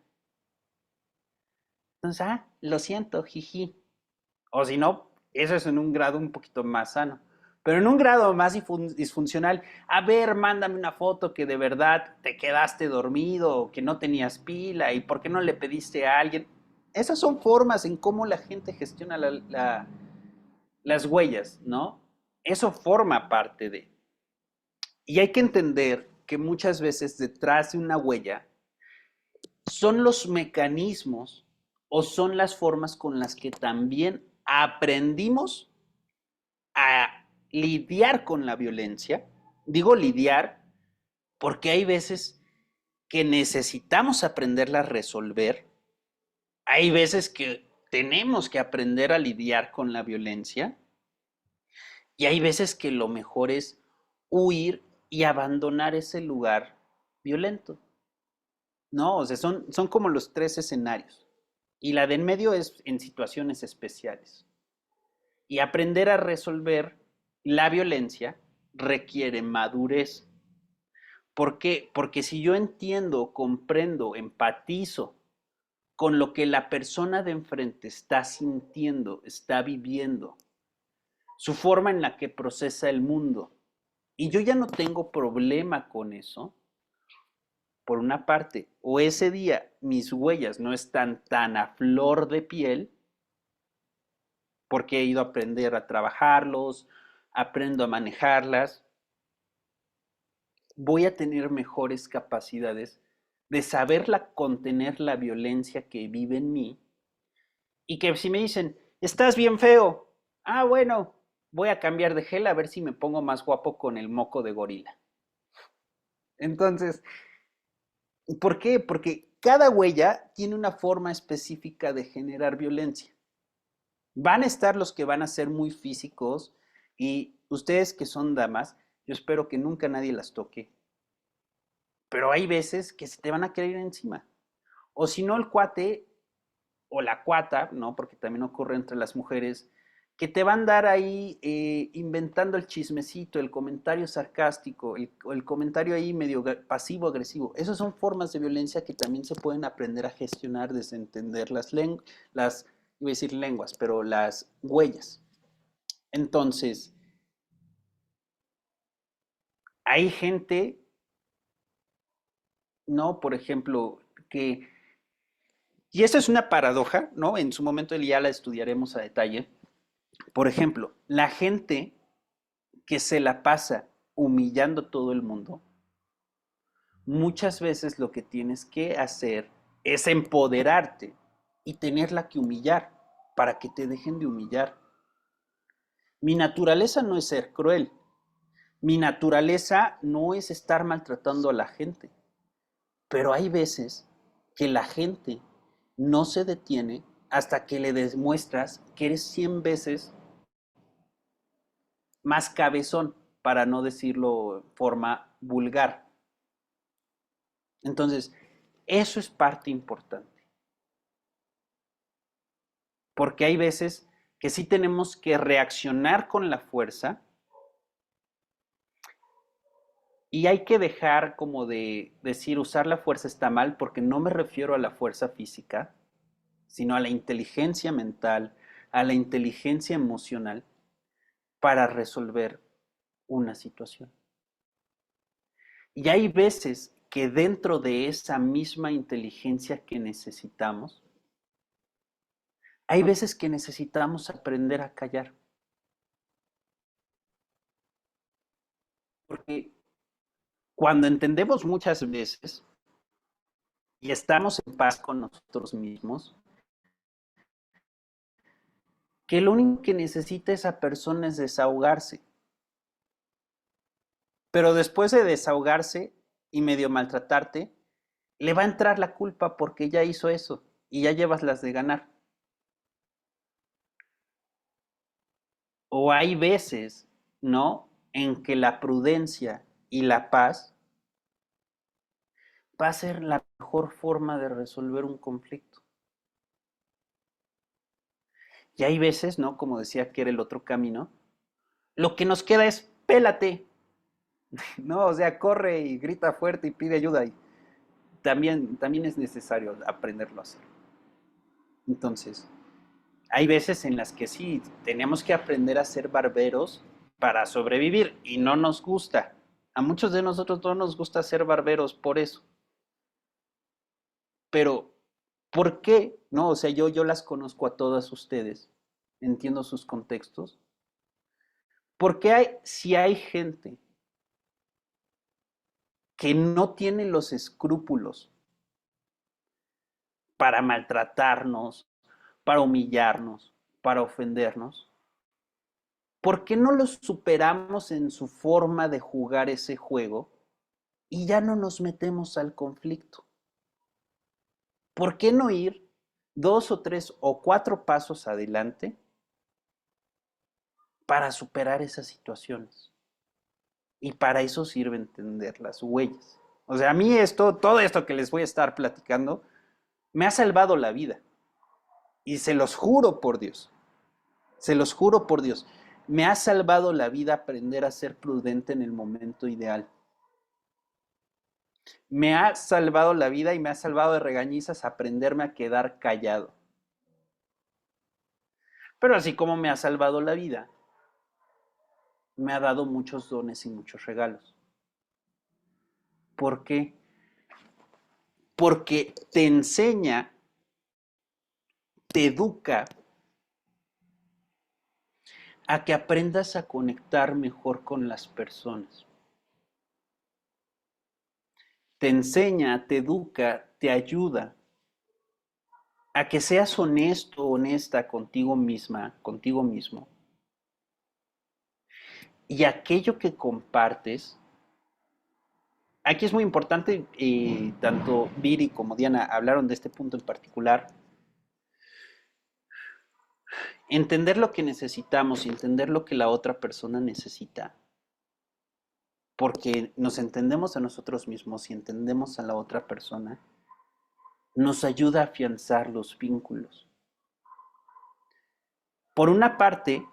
Entonces, lo siento, jiji. O si no, eso es en un grado un poquito más sano. Pero en un grado más disfuncional, a ver, mándame una foto que de verdad te quedaste dormido, o que no tenías pila, y por qué no le pediste a alguien. Esas son formas en cómo la gente gestiona las huellas, ¿no? Eso forma parte de. Y hay que entender que muchas veces detrás de una huella son los mecanismos o son las formas con las que también aprendimos a lidiar con la violencia. Digo lidiar porque hay veces que necesitamos aprenderla a resolver. Hay veces que tenemos que aprender a lidiar con la violencia. Y hay veces que lo mejor es huir y abandonar ese lugar violento. No, o sea, son como los tres escenarios. Y la de en medio es en situaciones especiales. Y aprender a resolver la violencia requiere madurez. ¿Por qué? Porque si yo entiendo, comprendo, empatizo con lo que la persona de enfrente está sintiendo, está viviendo, su forma en la que procesa el mundo, y yo ya no tengo problema con eso, por una parte, o ese día mis huellas no están tan a flor de piel, porque he ido a aprender a trabajarlos, aprendo a manejarlas, voy a tener mejores capacidades de saberla contener la violencia que vive en mí y que si me dicen, estás bien feo, bueno, voy a cambiar de gel a ver si me pongo más guapo con el moco de gorila. Entonces, ¿por qué? Porque cada huella tiene una forma específica de generar violencia. Van a estar los que van a ser muy físicos y ustedes que son damas, yo espero que nunca nadie las toque. Pero hay veces que se te van a querer encima. O si no, el cuate o la cuata, ¿no? Porque también ocurre entre las mujeres, que te van a andar ahí inventando el chismecito, el comentario sarcástico, el comentario ahí medio pasivo-agresivo. Esas son formas de violencia que también se pueden aprender a gestionar desde entender iba a decir lenguas, pero las huellas. Entonces, hay gente, ¿no? Por ejemplo, que y esta es una paradoja, ¿no? En su momento ya la estudiaremos a detalle. Por ejemplo, la gente que se la pasa humillando a todo el mundo, muchas veces lo que tienes que hacer es empoderarte y tenerla que humillar para que te dejen de humillar. Mi naturaleza no es ser cruel. Mi naturaleza no es estar maltratando a la gente. Pero hay veces que la gente no se detiene hasta que le demuestras que eres 100 veces más cabezón, para no decirlo de forma vulgar. Entonces, eso es parte importante. Porque hay veces que sí tenemos que reaccionar con la fuerza y hay que dejar como de decir usar la fuerza está mal, porque no me refiero a la fuerza física, sino a la inteligencia mental, a la inteligencia emocional para resolver una situación. Y hay veces que dentro de esa misma inteligencia que necesitamos, hay veces que necesitamos aprender a callar. Porque cuando entendemos muchas veces y estamos en paz con nosotros mismos, que lo único que necesita esa persona es desahogarse. Pero después de desahogarse y medio maltratarte, le va a entrar la culpa porque ya hizo eso y ya llevas las de ganar. O hay veces, ¿no?, en que la prudencia y la paz va a ser la mejor forma de resolver un conflicto. Y hay veces, ¿no?, como decía que era el otro camino, lo que nos queda es pélate, ¿no? O sea, corre y grita fuerte y pide ayuda. Y también es necesario aprenderlo a hacer. Entonces, hay veces en las que sí, tenemos que aprender a ser barberos para sobrevivir y no nos gusta. A muchos de nosotros no nos gusta ser barberos por eso. Pero, ¿por qué? No, o sea, yo las conozco a todas ustedes, entiendo sus contextos. ¿Por qué si hay gente que no tiene los escrúpulos para maltratarnos, para humillarnos, para ofendernos? ¿Por qué no los superamos en su forma de jugar ese juego y ya no nos metemos al conflicto? ¿Por qué no ir 2 o 3 o 4 pasos adelante para superar esas situaciones? Y para eso sirve entender las huellas. O sea, a mí todo esto que les voy a estar platicando, me ha salvado la vida. Y se los juro por Dios, se los juro por Dios, me ha salvado la vida aprender a ser prudente en el momento ideal. Me ha salvado la vida y me ha salvado de regañizas aprenderme a quedar callado. Pero así como me ha salvado la vida, me ha dado muchos dones y muchos regalos. ¿Por qué? Porque te enseña, te educa a que aprendas a conectar mejor con las personas. Te enseña, te educa, te ayuda a que seas honesto, honesta contigo misma, contigo mismo. Y aquello que compartes, aquí es muy importante, tanto Viri como Diana hablaron de este punto en particular, entender lo que necesitamos y entender lo que la otra persona necesita. Porque nos entendemos a nosotros mismos y entendemos a la otra persona, nos ayuda a afianzar los vínculos. Por una parte,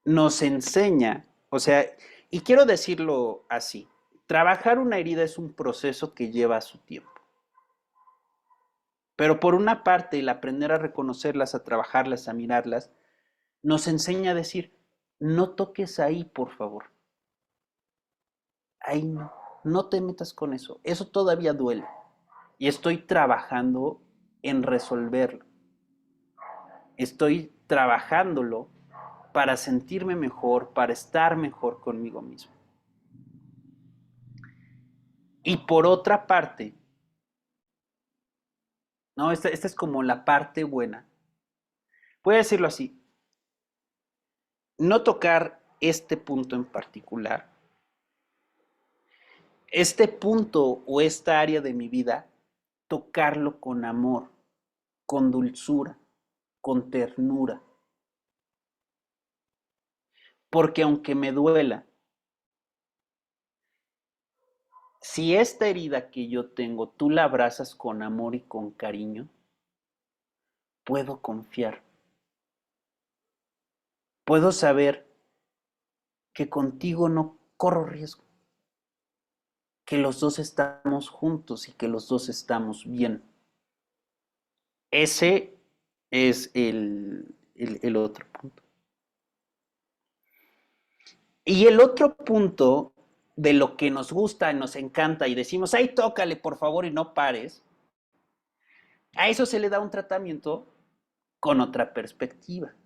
nos enseña, o sea, y quiero decirlo así, trabajar una herida es un proceso que lleva su tiempo. Pero por una parte, el aprender a reconocerlas, a trabajarlas, a mirarlas, nos enseña a decir, no toques ahí, por favor. Ahí no, no te metas con eso. Eso todavía duele. Y estoy trabajando en resolverlo. Estoy trabajándolo para sentirme mejor, para estar mejor conmigo mismo. Y por otra parte, no, esta es como la parte buena. Voy a decirlo así, no tocar este punto en particular, este punto o esta área de mi vida, tocarlo con amor, con dulzura, con ternura. Porque aunque me duela, si esta herida que yo tengo tú la abrazas con amor y con cariño, puedo confiar. Puedo saber que contigo no corro riesgo, que los dos estamos juntos y que los dos estamos bien. Ese es el otro punto. Y el otro punto de lo que nos gusta, nos encanta y decimos, ay, tócale por favor y no pares, a eso se le da un tratamiento con otra perspectiva.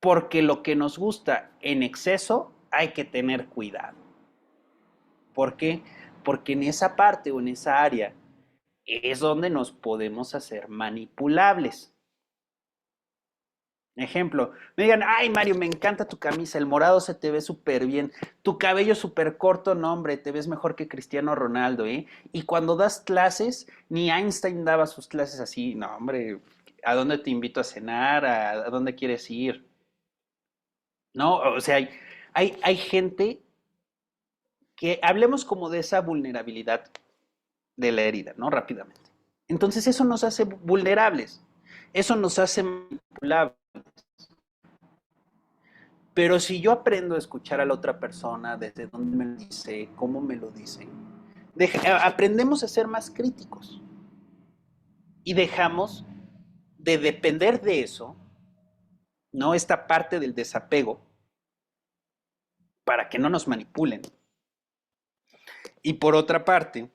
Porque lo que nos gusta en exceso hay que tener cuidado. ¿Por qué? Porque en esa parte o en esa área es donde nos podemos hacer manipulables. Ejemplo, me digan, ay Mario, me encanta tu camisa, el morado se te ve súper bien, tu cabello súper corto, no hombre, te ves mejor que Cristiano Ronaldo, ¿eh? Y cuando das clases, ni Einstein daba sus clases así, no hombre, ¿a dónde te invito a cenar? ¿A dónde quieres ir? No, o sea, hay gente que hablemos como de esa vulnerabilidad de la herida, ¿no? Rápidamente. Entonces eso nos hace vulnerables, eso nos hace manipulables. Pero si yo aprendo a escuchar a la otra persona, desde dónde me lo dice, cómo me lo dice, aprendemos a ser más críticos y dejamos de depender de eso, ¿no? Esta parte del desapego para que no nos manipulen. Y por otra parte,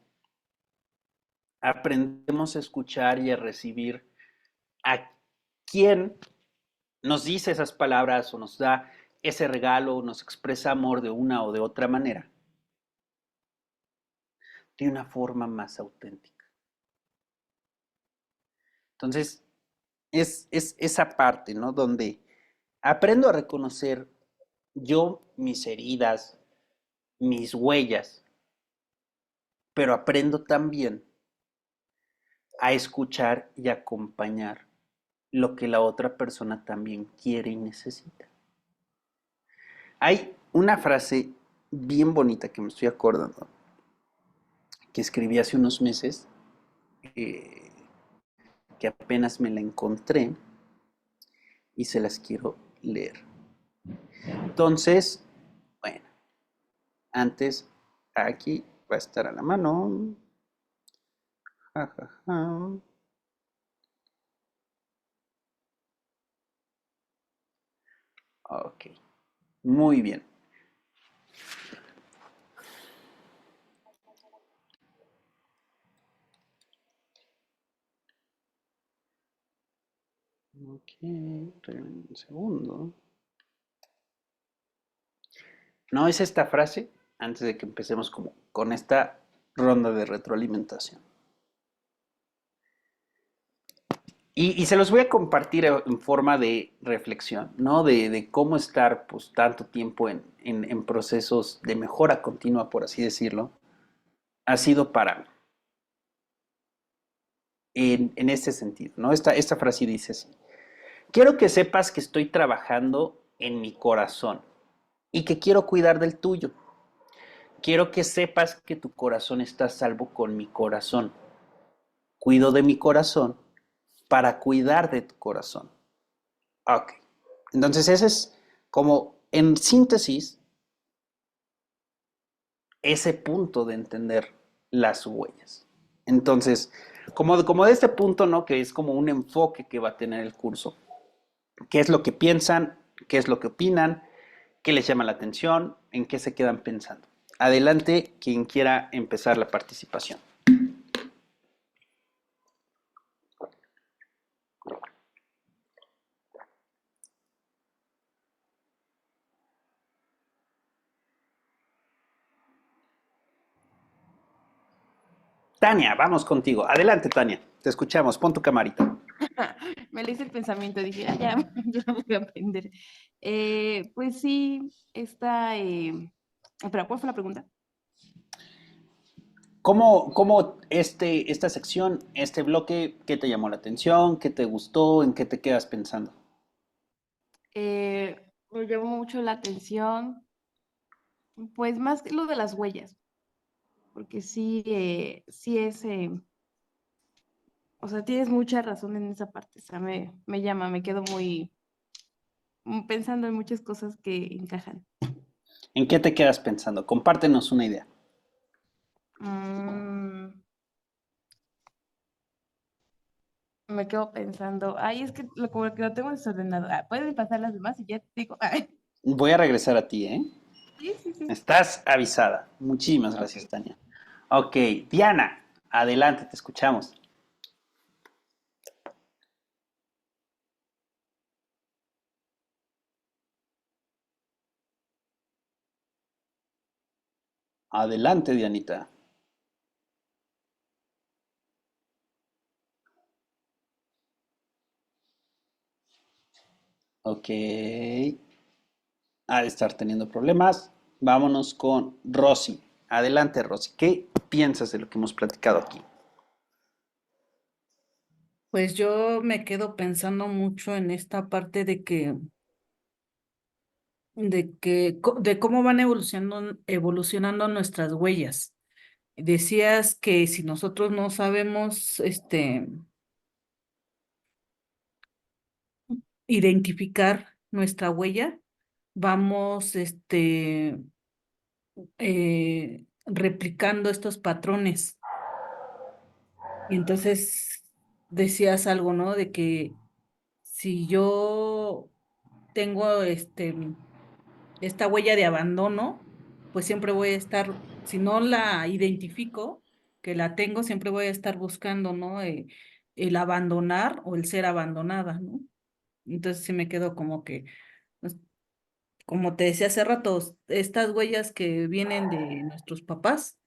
aprendemos a escuchar y a recibir a quien nos dice esas palabras o nos da ese regalo o nos expresa amor de una o de otra manera, de una forma más auténtica. Entonces, es esa parte, ¿no? Donde aprendo a reconocer yo mis heridas, mis huellas, pero aprendo también a escuchar y acompañar lo que la otra persona también quiere y necesita. Hay una frase bien bonita que me estoy acordando, que escribí hace unos meses, eh, que apenas me la encontré y se las quiero leer. Entonces, bueno, antes aquí va a estar a la mano. Ja, ja, ja. Ok, muy bien. Ok, un segundo. No es esta frase, antes de que empecemos como con esta ronda de retroalimentación. Y se los voy a compartir en forma de reflexión, ¿no? De cómo estar pues tanto tiempo en procesos de mejora continua, por así decirlo, ha sido para mí. En ese sentido, ¿no? Esta frase dice así: quiero que sepas que estoy trabajando en mi corazón y que quiero cuidar del tuyo. Quiero que sepas que tu corazón está a salvo con mi corazón. Cuido de mi corazón para cuidar de tu corazón. Ok. Entonces ese es como, en síntesis, ese punto de entender las huellas. Entonces, como de este punto, ¿no? Que es como un enfoque que va a tener el curso. ¿Qué es lo que piensan? ¿Qué es lo que opinan? ¿Qué les llama la atención? ¿En qué se quedan pensando? Adelante, quien quiera empezar la participación. Tania, vamos contigo. Adelante, Tania. Te escuchamos. Pon tu camarita. Me leíste el pensamiento, dije, ah, ya, ya voy a aprender. Pues sí, espera, ¿cuál fue la pregunta? ¿Cómo esta sección, este bloque, qué te llamó la atención? ¿Qué te gustó? ¿En qué te quedas pensando? Me llamó mucho la atención, pues más que lo de las huellas, porque sí o sea, tienes mucha razón en esa parte, o sea, me llama, me quedo muy pensando en muchas cosas que encajan. ¿En qué te quedas pensando? Compártenos una idea. Mm, me quedo pensando, ay, es que como que lo tengo desordenado. Ah, puedes pasar las demás y ya te digo. Ay, Voy a regresar a ti, ¿eh? sí, sí, sí. Estás avisada. Muchísimas Ok. gracias, Tania. Ok, Diana, adelante, te escuchamos. Adelante, Dianita. Ok. Ha de estar teniendo problemas. Vámonos con Rosy. Adelante, Rosy. ¿Qué piensas de lo que hemos platicado aquí? Pues yo me quedo pensando mucho en esta parte de cómo van evolucionando nuestras huellas. Decías que si nosotros no sabemos, identificar nuestra huella, vamos, replicando estos patrones. Y entonces decías algo, ¿no? De que si yo tengo, esta huella de abandono, pues siempre voy a estar, si no la identifico, que la tengo, siempre voy a estar buscando, ¿no? El abandonar o el ser abandonada, ¿no? Entonces sí me quedo como que, pues, como te decía hace rato, estas huellas que vienen de nuestros papás,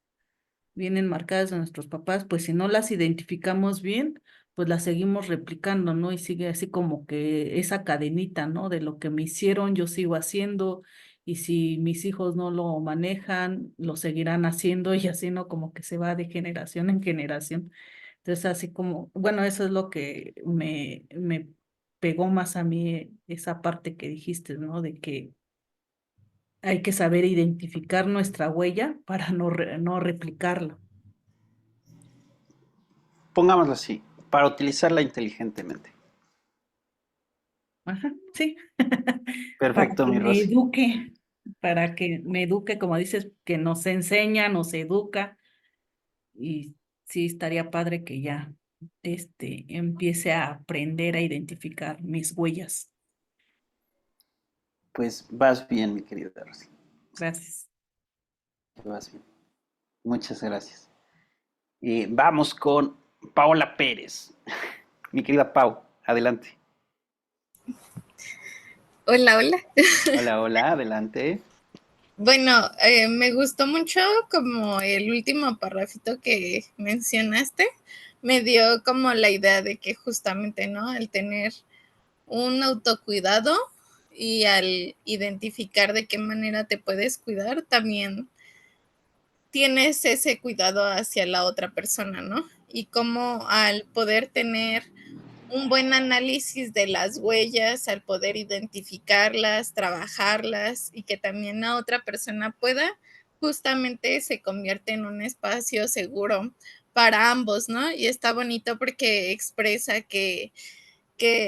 vienen marcadas de nuestros papás, pues si no las identificamos bien, pues las seguimos replicando, ¿no? Y sigue así como que esa cadenita, ¿no? De lo que me hicieron, yo sigo haciendo, y si mis hijos no lo manejan, lo seguirán haciendo, y así, ¿no? Como que se va de generación en generación. Entonces, así como, bueno, eso es lo que me pegó más a mí, esa parte que dijiste, ¿no? De que hay que saber identificar nuestra huella para no replicarla. Pongámoslo así, para utilizarla inteligentemente. Ajá, sí. Para Perfecto, que mi me Rosy. eduque, para que me eduque, como dices, que nos enseña, nos educa, y sí estaría padre que ya empiece a aprender a identificar mis huellas. Pues vas bien, mi querida Rosy. Gracias. Vas bien. Muchas gracias. Vamos con Paola Pérez. Mi querida Pau, adelante. Hola, hola. Hola, hola, adelante. Bueno, me gustó mucho como el último parrafito que mencionaste. Me dio como la idea de que justamente, ¿no? Al tener un autocuidado y al identificar de qué manera te puedes cuidar, también tienes ese cuidado hacia la otra persona, ¿no? Y cómo al poder tener un buen análisis de las huellas, al poder identificarlas, trabajarlas y que también la otra persona pueda, justamente se convierte en un espacio seguro para ambos, ¿no? Y está bonito porque expresa que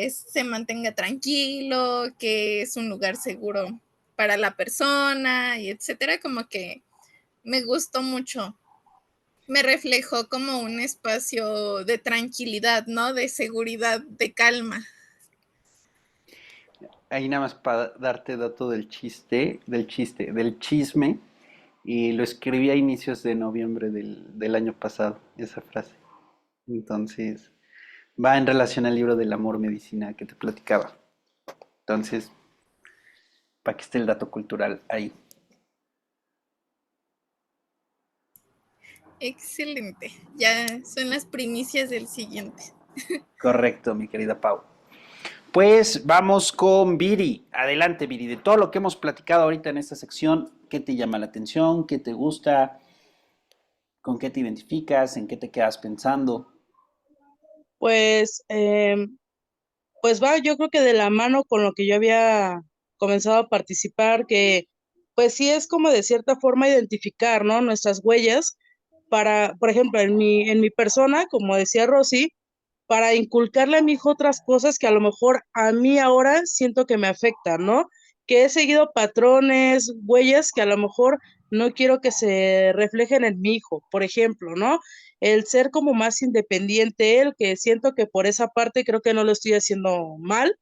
se mantenga tranquilo, que es un lugar seguro para la persona y etcétera, como que me gustó mucho. Me reflejó como un espacio de tranquilidad, ¿no? De seguridad, de calma. Ahí nada más para darte dato del chisme, y lo escribí a inicios de noviembre del año pasado, esa frase. Entonces, va en relación al libro del amor medicina que te platicaba. Entonces, para que esté el dato cultural ahí. Excelente. Ya son las primicias del siguiente. Correcto, mi querida Pau. Pues vamos con Viri. Adelante, Viri. De todo lo que hemos platicado ahorita en esta sección, ¿qué te llama la atención? ¿Qué te gusta? ¿Con qué te identificas? ¿En qué te quedas pensando? Pues, pues va, yo creo que de la mano con lo que yo había comenzado a participar, que pues sí es como de cierta forma identificar, ¿no? Nuestras huellas para, por ejemplo, en mi persona, como decía Rosy, para inculcarle a mi hijo otras cosas que a lo mejor a mí ahora siento que me afectan, ¿no? Que he seguido patrones, huellas que a lo mejor no quiero que se reflejen en mi hijo, por ejemplo, ¿no? El ser como más independiente él, que siento que por esa parte creo que no lo estoy haciendo mal,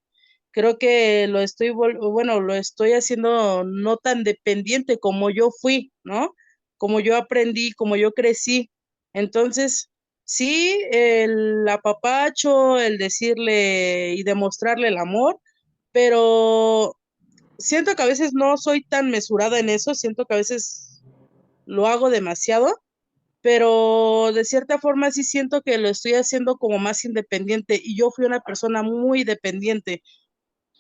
creo que lo estoy, bueno, lo estoy haciendo no tan dependiente como yo fui, ¿no? Como yo aprendí, como yo crecí. Entonces, sí, el apapacho, el decirle y demostrarle el amor, pero siento que a veces no soy tan mesurada en eso, siento que a veces lo hago demasiado, pero de cierta forma sí siento que lo estoy haciendo como más independiente y yo fui una persona muy dependiente.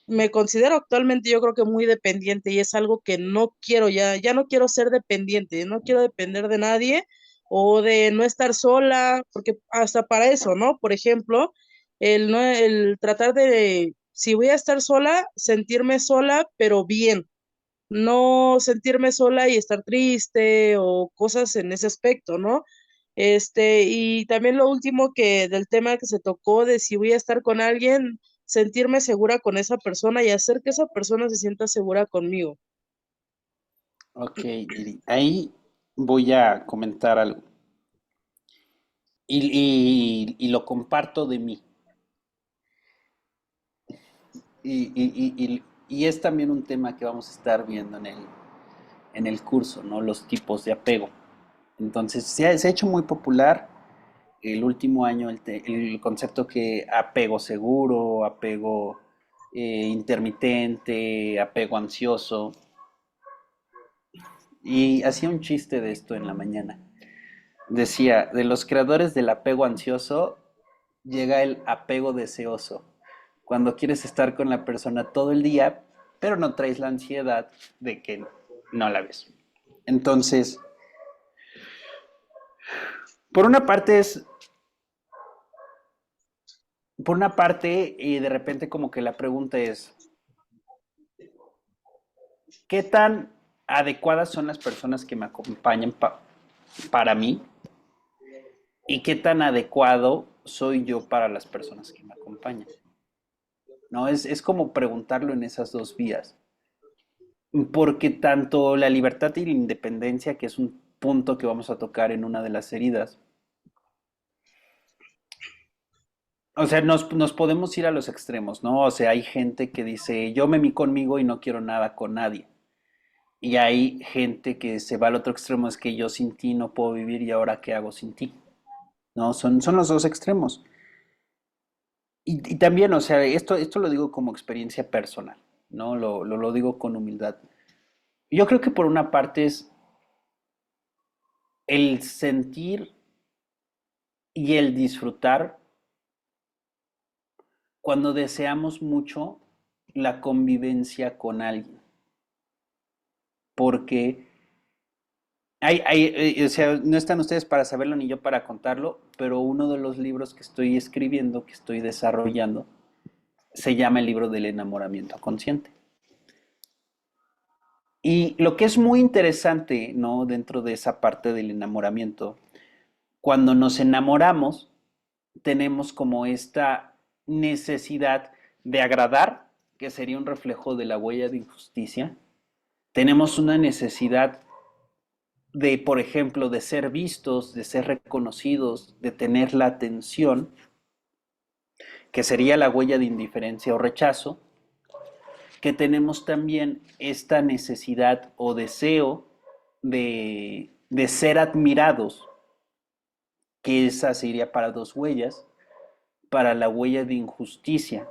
me considero actualmente yo creo que muy dependiente y es algo que no quiero ya no quiero ser dependiente, no quiero depender de nadie o de no estar sola, porque hasta para eso, ¿no? Por ejemplo, el tratar de, si voy a estar sola, sentirme sola, pero bien, no sentirme sola y estar triste o cosas en ese aspecto, ¿no? Y también lo último que del tema que se tocó de si voy a estar con alguien, sentirme segura con esa persona y hacer que esa persona se sienta segura conmigo. Ok, Diri, ahí voy a comentar algo. Y lo comparto de mí. Y es también un tema que vamos a estar viendo en el curso, ¿no? Los tipos de apego. Entonces, se ha hecho muy popular el último año el concepto que apego seguro, apego intermitente, apego ansioso. Y hacía un chiste de esto en la mañana. Decía, de los creadores del apego ansioso llega el apego deseoso. Cuando quieres estar con la persona todo el día, pero no traes la ansiedad de que no la ves. Entonces, por una parte es, por una parte, y de repente como que la pregunta es, ¿qué tan adecuadas son las personas que me acompañan para mí? ¿Y qué tan adecuado soy yo para las personas que me acompañan? ¿No? Es como preguntarlo en esas dos vías. Porque tanto la libertad y la independencia, que es un punto que vamos a tocar en una de las heridas, o sea, nos podemos ir a los extremos, ¿no? O sea, hay gente que dice, yo me mi conmigo y no quiero nada con nadie. Y hay gente que se va al otro extremo, es que yo sin ti no puedo vivir y ahora qué hago sin ti. ¿No? Son los dos extremos. Y también, o sea, esto lo digo como experiencia personal, ¿no? Lo digo con humildad. Yo creo que por una parte es el sentir y el disfrutar cuando deseamos mucho la convivencia con alguien. Porque o sea, no están ustedes para saberlo ni yo para contarlo, pero uno de los libros que estoy escribiendo, que estoy desarrollando, se llama el libro del enamoramiento consciente. Y lo que es muy interesante, ¿no? Dentro de esa parte del enamoramiento, cuando nos enamoramos, tenemos como esta necesidad de agradar, que sería un reflejo de la huella de injusticia. Tenemos una necesidad de, por ejemplo, de ser vistos, de ser reconocidos, de tener la atención, que sería la huella de indiferencia o rechazo, que tenemos también esta necesidad o deseo de ser admirados, que esa sería para dos huellas, para la huella de injusticia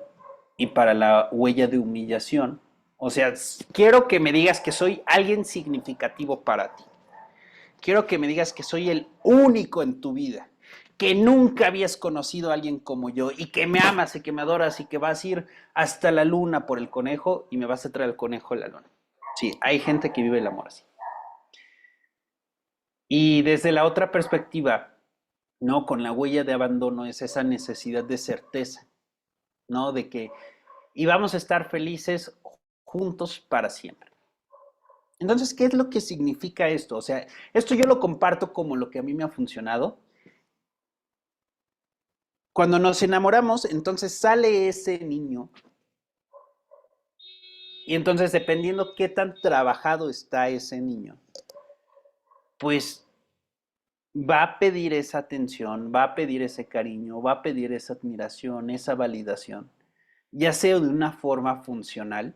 y para la huella de humillación. O sea, quiero que me digas que soy alguien significativo para ti. Quiero que me digas que soy el único en tu vida, que nunca habías conocido a alguien como yo y que me amas y que me adoras y que vas a ir hasta la luna por el conejo y me vas a traer el conejo a la luna. Sí, hay gente que vive el amor así. Y desde la otra perspectiva, ¿no? Con la huella de abandono es esa necesidad de certeza, ¿no? De que íbamos a estar felices juntos para siempre. Entonces, ¿qué es lo que significa esto? O sea, esto yo lo comparto como lo que a mí me ha funcionado. Cuando nos enamoramos, entonces sale ese niño y entonces dependiendo qué tan trabajado está ese niño, pues va a pedir esa atención, va a pedir ese cariño, va a pedir esa admiración, esa validación, ya sea de una forma funcional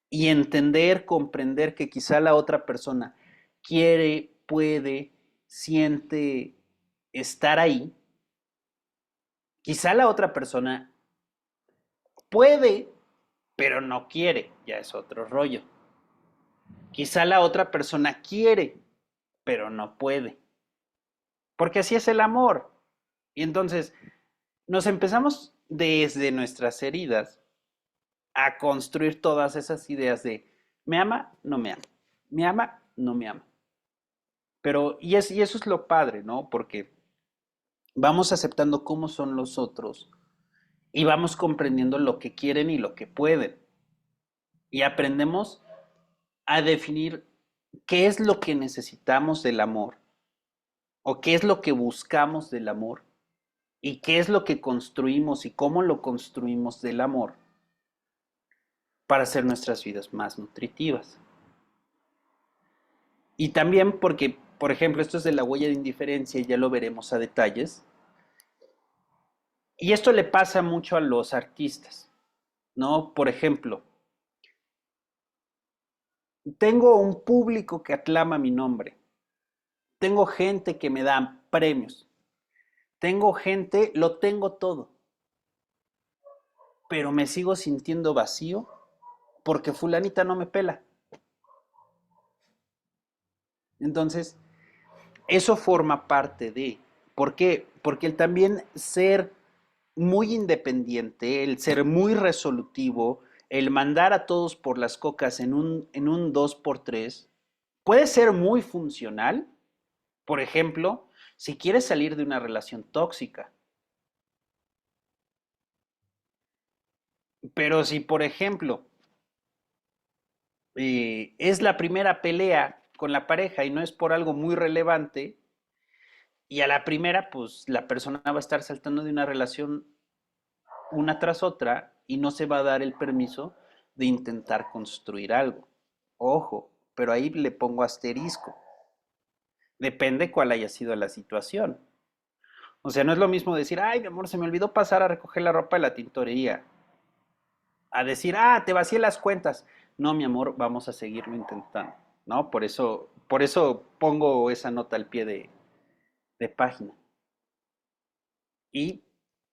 y entender, comprender que quizá la otra persona quiere, puede, siente estar ahí. Quizá la otra persona puede, pero no quiere, ya es otro rollo. Quizá la otra persona quiere, pero no puede. Porque así es el amor. Y entonces nos empezamos desde nuestras heridas a construir todas esas ideas de me ama, no me ama, me ama, no me ama. Pero, y eso es lo padre, ¿no? Porque vamos aceptando cómo son los otros y vamos comprendiendo lo que quieren y lo que pueden. Y aprendemos a definir qué es lo que necesitamos del amor o qué es lo que buscamos del amor y qué es lo que construimos y cómo lo construimos del amor para hacer nuestras vidas más nutritivas. Y también porque, por ejemplo, esto es de la huella de indiferencia y ya lo veremos a detalles. Y esto le pasa mucho a los artistas, ¿no? Por ejemplo, tengo un público que aclama mi nombre. Tengo gente que me da premios. Tengo gente, lo tengo todo. Pero me sigo sintiendo vacío porque fulanita no me pela. Entonces, eso forma parte de. ¿Por qué? Porque el también ser muy independiente, el ser muy resolutivo, el mandar a todos por las cocas en un 2x3, puede ser muy funcional. Por ejemplo, si quieres salir de una relación tóxica. Pero si, por ejemplo, es la primera pelea con la pareja y no es por algo muy relevante, y a la primera, pues la persona va a estar saltando de una relación una tras otra y no se va a dar el permiso de intentar construir algo. Ojo, pero ahí le pongo asterisco. Depende cuál haya sido la situación. O sea, no es lo mismo decir, ay, mi amor, se me olvidó pasar a recoger la ropa de la tintorería. A decir, ah, te vacié las cuentas. No, mi amor, vamos a seguirlo intentando, ¿no? Por eso pongo esa nota al pie de página. Y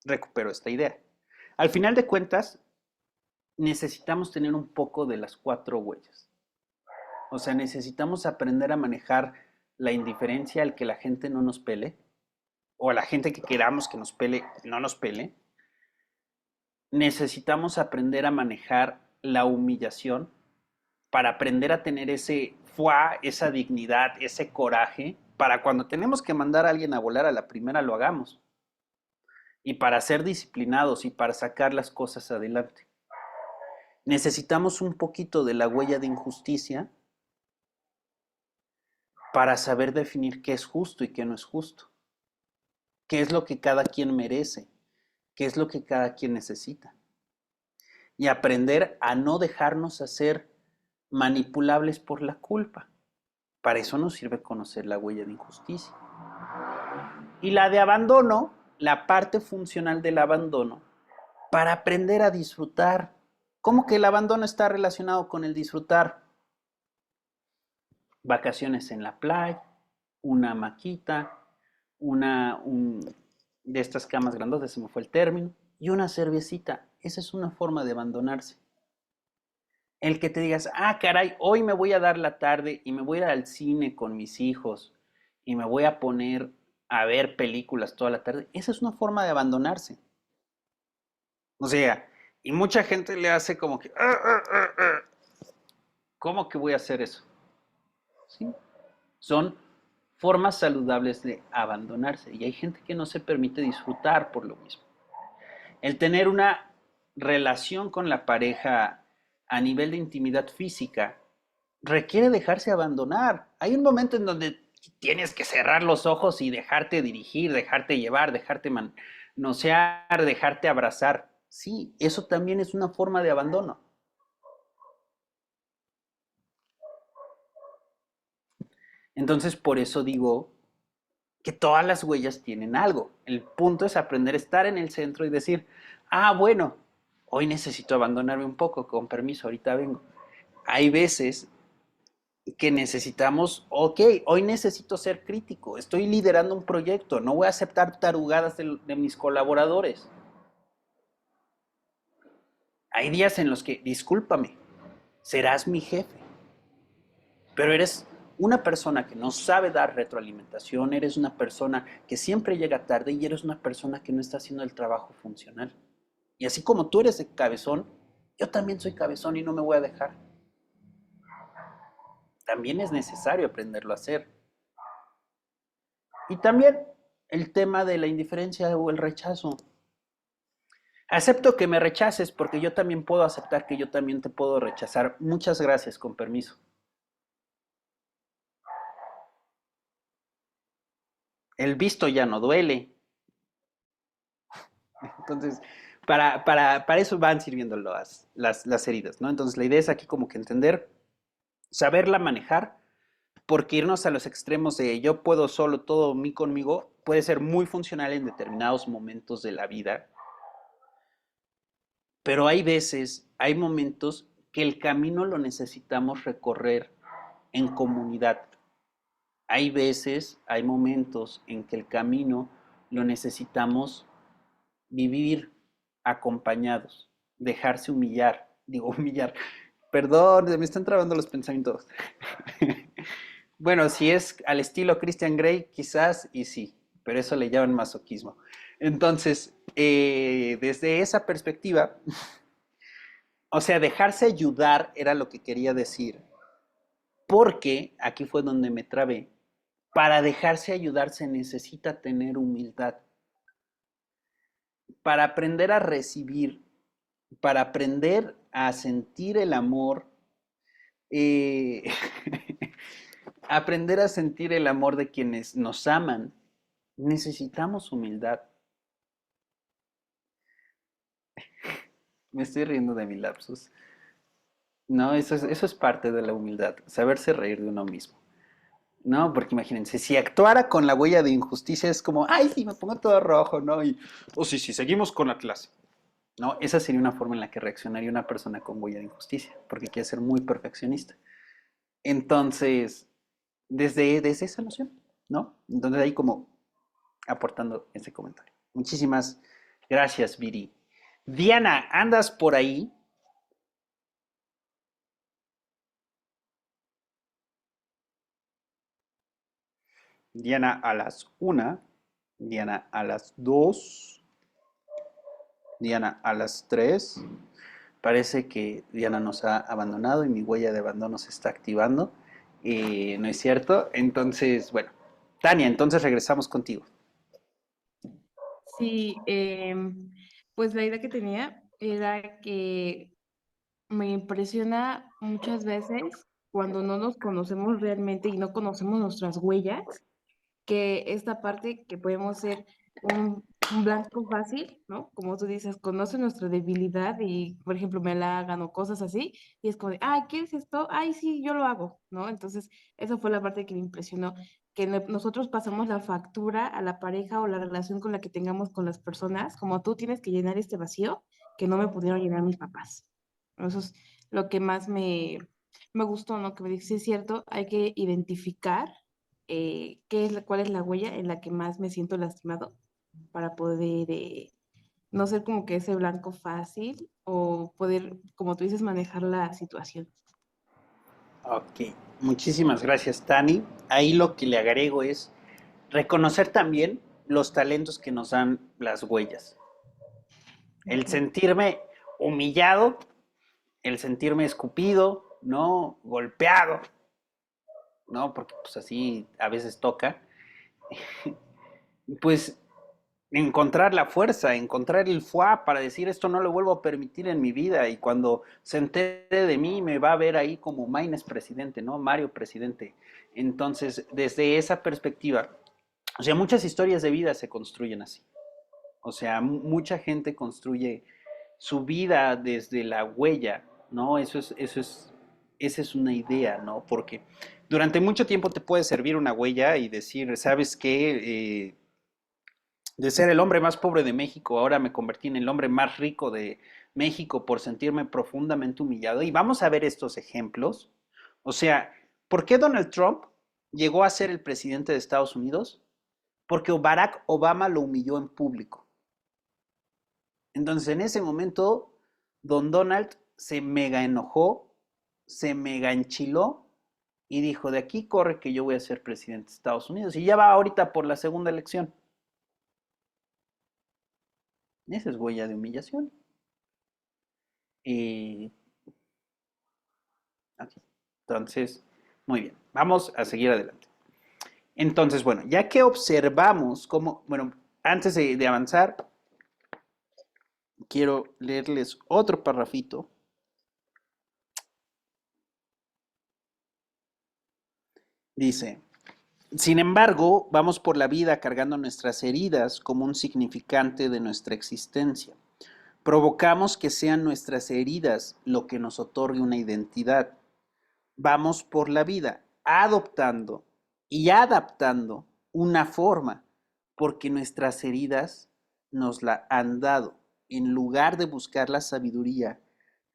recupero esta idea. Al final de cuentas, necesitamos tener un poco de las 4 huellas. O sea, necesitamos aprender a manejar la indiferencia al que la gente no nos pele, o a la gente que queramos que nos pele, no nos pele. Necesitamos aprender a manejar la humillación para aprender a tener ese fuá, esa dignidad, ese coraje, para cuando tenemos que mandar a alguien a volar a la primera lo hagamos. Y para ser disciplinados y para sacar las cosas adelante. Necesitamos un poquito de la huella de injusticia para saber definir qué es justo y qué no es justo. Qué es lo que cada quien merece, qué es lo que cada quien necesita. Y aprender a no dejarnos hacer manipulables por la culpa. Para eso nos sirve conocer la huella de injusticia. Y la de abandono, la parte funcional del abandono, para aprender a disfrutar. ¿Cómo que el abandono está relacionado con el disfrutar? Vacaciones en la playa, una hamaquita, de estas camas grandotas, se me fue el término, y una cervecita. Esa es una forma de abandonarse. El que te digas, ah, caray, hoy me voy a dar la tarde y me voy a ir al cine con mis hijos y me voy a poner a ver películas toda la tarde. Esa es una forma de abandonarse. O sea, y mucha gente le hace como que, ¿cómo que voy a hacer eso? ¿Sí? Son formas saludables de abandonarse y hay gente que no se permite disfrutar por lo mismo. El tener una relación con la pareja a nivel de intimidad física requiere dejarse abandonar. Hay un momento en donde tienes que cerrar los ojos y dejarte dirigir, dejarte llevar, dejarte manosear, dejarte abrazar. Sí, eso también es una forma de abandono. Entonces, por eso digo que todas las huellas tienen algo. El punto es aprender a estar en el centro y decir, ah, bueno, hoy necesito abandonarme un poco, con permiso, ahorita vengo. Hay veces que necesitamos, ok, hoy necesito ser crítico, estoy liderando un proyecto, no voy a aceptar tarugadas de mis colaboradores. Hay días en los que, discúlpame, serás mi jefe, pero eres una persona que no sabe dar retroalimentación, eres una persona que siempre llega tarde y eres una persona que no está haciendo el trabajo funcional. Y así como tú eres el cabezón, Yo también soy cabezón y no me voy a dejar. También es necesario aprenderlo a hacer. Y también el tema de la indiferencia o el rechazo. Acepto que me rechaces porque yo también puedo aceptar que yo también te puedo rechazar. Muchas gracias, con permiso. El visto ya no duele. Entonces, para eso van sirviendo las heridas, ¿no? Entonces, la idea es aquí como que entender, saberla manejar, porque irnos a los extremos de yo puedo solo, todo mí conmigo, puede ser muy funcional en determinados momentos de la vida, pero hay veces, hay momentos que el camino lo necesitamos recorrer en comunidad. Hay veces, hay momentos en que el camino lo necesitamos vivir acompañados, dejarse humillar, digo humillar, perdón, me están trabando los pensamientos. Bueno, si es al estilo Christian Grey, quizás y sí, pero eso le llaman masoquismo. Entonces, desde esa perspectiva, o sea, dejarse ayudar era lo que quería decir, porque aquí fue donde me trabé. Para dejarse ayudar se necesita tener humildad. Para aprender a recibir, para aprender a sentir el amor, eh, aprender a sentir el amor de quienes nos aman, necesitamos humildad. Me estoy riendo de mi lapsus. No, eso es parte de la humildad, saberse reír de uno mismo. No, porque imagínense, si actuara con la huella de injusticia es como, ay, sí, me pongo todo rojo, ¿no? O sí, seguimos con la clase. No, esa sería una forma en la que reaccionaría una persona con huella de injusticia, porque quiere ser muy perfeccionista. Entonces, desde esa noción, ¿no? Entonces ahí como aportando ese comentario. Muchísimas gracias, Viri. Diana, ¿andas por ahí? Diana a las 1, Diana a las 2, Diana a las 3. Parece que Diana nos ha abandonado y mi huella de abandono se está activando. ¿No es cierto? Entonces, bueno, Tania, entonces regresamos contigo. Sí, pues la idea que tenía era que me impresiona muchas veces cuando no nos conocemos realmente y no conocemos nuestras huellas, que esta parte que podemos ser un blanco fácil, ¿no? Como tú dices, conoce nuestra debilidad y, por ejemplo, me la hagan o cosas así, y es como de, ay, ¿qué es esto? Ay, sí, yo lo hago, ¿no? Entonces, esa fue la parte que me impresionó, que nosotros pasamos la factura a la pareja o la relación con la que tengamos con las personas, como tú tienes que llenar este vacío que no me pudieron llenar mis papás. Eso es lo que más me gustó, ¿no? Que me dice, sí es cierto, hay que identificar cuál es la huella en la que más me siento lastimado para poder no ser como que ese blanco fácil o poder, como tú dices, manejar la situación. Ok, muchísimas gracias, Tani. Ahí lo que le agrego es reconocer también los talentos que nos dan las huellas. El sentirme humillado, el sentirme escupido, ¿no? Golpeado, ¿no? Porque pues así a veces toca. Pues encontrar la fuerza, encontrar el fuá para decir esto no lo vuelvo a permitir en mi vida y cuando se entere de mí me va a ver ahí como Maines presidente, ¿no? Mario presidente. Entonces, desde esa perspectiva, o sea, muchas historias de vida se construyen así. O sea, mucha gente construye su vida desde la huella, ¿no? Esa es una idea, ¿no? Porque durante mucho tiempo te puede servir una huella y decir, ¿sabes qué? De ser el hombre más pobre de México, ahora me convertí en el hombre más rico de México por sentirme profundamente humillado. Y vamos a ver estos ejemplos. O sea, ¿por qué Donald Trump llegó a ser el presidente de Estados Unidos? Porque Barack Obama lo humilló en público. Entonces, en ese momento, don Donald se mega enojó, se mega enchiló y dijo, de aquí corre que yo voy a ser presidente de Estados Unidos. Y ya va ahorita por la segunda elección. Esa es huella de humillación. Eh, aquí. Entonces, muy bien, vamos a seguir adelante. Entonces, bueno, ya que observamos cómo, bueno, antes de avanzar, quiero leerles otro parrafito. Dice, sin embargo, vamos por la vida cargando nuestras heridas como un significante de nuestra existencia. Provocamos que sean nuestras heridas lo que nos otorgue una identidad. Vamos por la vida adoptando y adaptando una forma porque nuestras heridas nos la han dado en lugar de buscar la sabiduría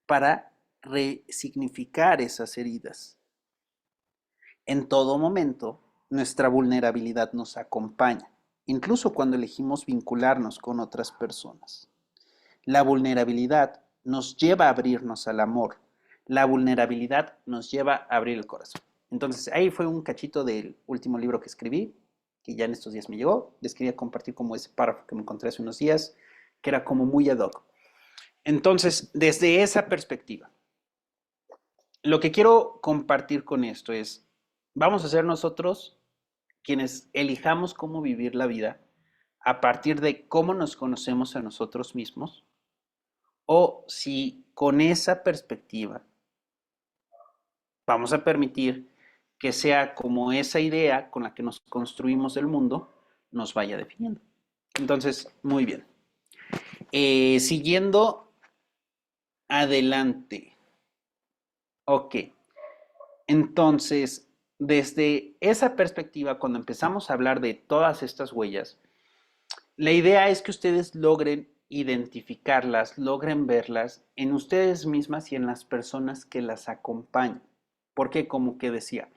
para resignificar esas heridas. En todo momento, nuestra vulnerabilidad nos acompaña, incluso cuando elegimos vincularnos con otras personas. La vulnerabilidad nos lleva a abrirnos al amor. La vulnerabilidad nos lleva a abrir el corazón. Entonces, ahí fue un cachito del último libro que escribí, que ya en estos días me llegó. Les quería compartir como ese párrafo que me encontré hace unos días, que era como muy ad hoc. Entonces, desde esa perspectiva, lo que quiero compartir con esto es, vamos a ser nosotros quienes elijamos cómo vivir la vida a partir de cómo nos conocemos a nosotros mismos, o si con esa perspectiva vamos a permitir que sea como esa idea con la que nos construimos el mundo nos vaya definiendo. Entonces, muy bien. Siguiendo adelante. Ok. Entonces, desde esa perspectiva, cuando empezamos a hablar de todas estas huellas, la idea es que ustedes logren identificarlas, logren verlas en ustedes mismas y en las personas que las acompañan. Porque, como que decía,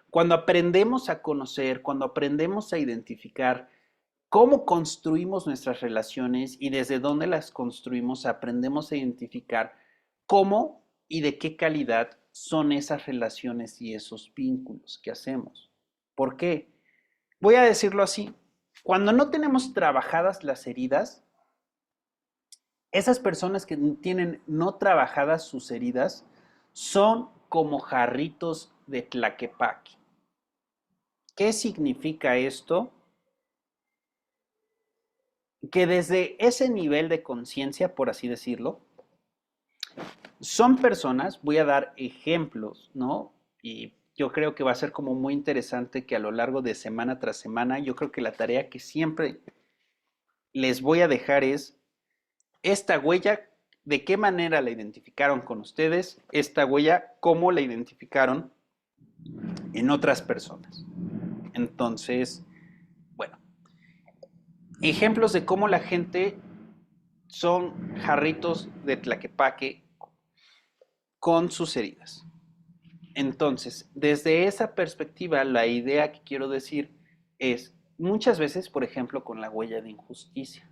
cuando aprendemos a conocer, cuando aprendemos a identificar cómo construimos nuestras relaciones y desde dónde las construimos, aprendemos a identificar cómo y de qué calidad son esas relaciones y esos vínculos que hacemos. ¿Por qué? Voy a decirlo así. Cuando no tenemos trabajadas las heridas, esas personas que tienen no trabajadas sus heridas son como jarritos de tlaquepaque. ¿Qué significa esto? Que desde ese nivel de conciencia, por así decirlo, son personas, voy a dar ejemplos, ¿no? Y yo creo que va a ser como muy interesante que a lo largo de semana tras semana, yo creo que la tarea que siempre les voy a dejar es esta huella, de qué manera la identificaron con ustedes, esta huella, cómo la identificaron en otras personas. Entonces, bueno, ejemplos de cómo la gente son jarritos de tlaquepaque con sus heridas. Entonces, desde esa perspectiva, la idea que quiero decir es, muchas veces, por ejemplo, con la huella de injusticia.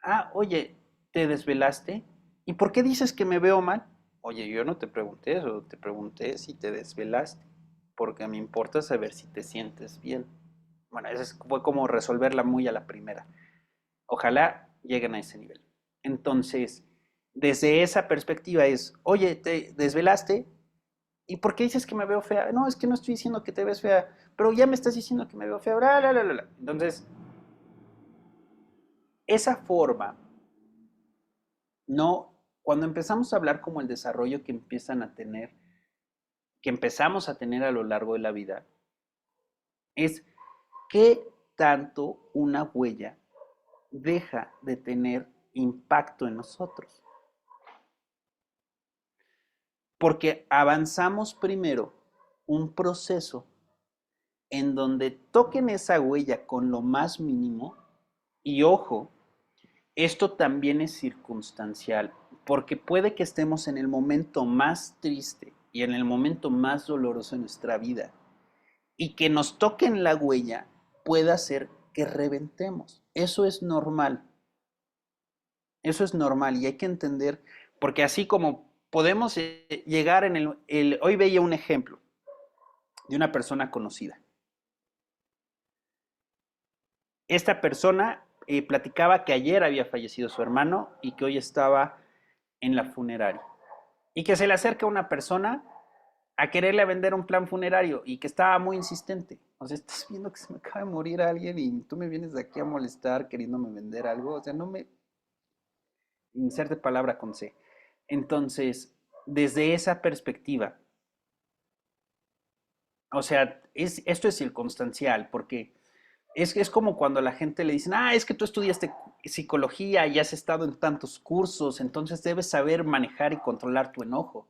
Ah, oye, ¿te desvelaste? ¿Y por qué dices que me veo mal? Oye, yo no te pregunté eso, te pregunté si te desvelaste, porque me importa saber si te sientes bien. Bueno, eso fue como resolverla muy a la primera. Ojalá lleguen a ese nivel. Entonces, desde esa perspectiva es, oye, ¿te desvelaste? ¿Y por qué dices que me veo fea? No, es que no estoy diciendo que te ves fea, pero ya me estás diciendo que me veo fea. Bla, bla, bla, bla. Entonces, esa forma, no, cuando empezamos a hablar como el desarrollo que empiezan a tener, que empezamos a tener a lo largo de la vida, es qué tanto una huella deja de tener impacto en nosotros. Porque avanzamos primero un proceso en donde toquen esa huella con lo más mínimo y ojo, esto también es circunstancial, porque puede que estemos en el momento más triste y en el momento más doloroso de nuestra vida y que nos toquen la huella puede hacer que reventemos. Eso es normal. Eso es normal y hay que entender, porque así como podemos llegar en hoy veía un ejemplo de una persona conocida. Esta persona platicaba que ayer había fallecido su hermano y que hoy estaba en la funeraria. Y que se le acerca una persona a quererle vender un plan funerario y que estaba muy insistente. O sea, estás viendo que se me acaba de morir alguien y tú me vienes de aquí a molestar queriéndome vender algo. O sea, no me... Inserte palabra con C. Entonces, desde esa perspectiva, o sea, esto es circunstancial, porque es como cuando a la gente le dicen, es que tú estudiaste psicología y has estado en tantos cursos, entonces debes saber manejar y controlar tu enojo.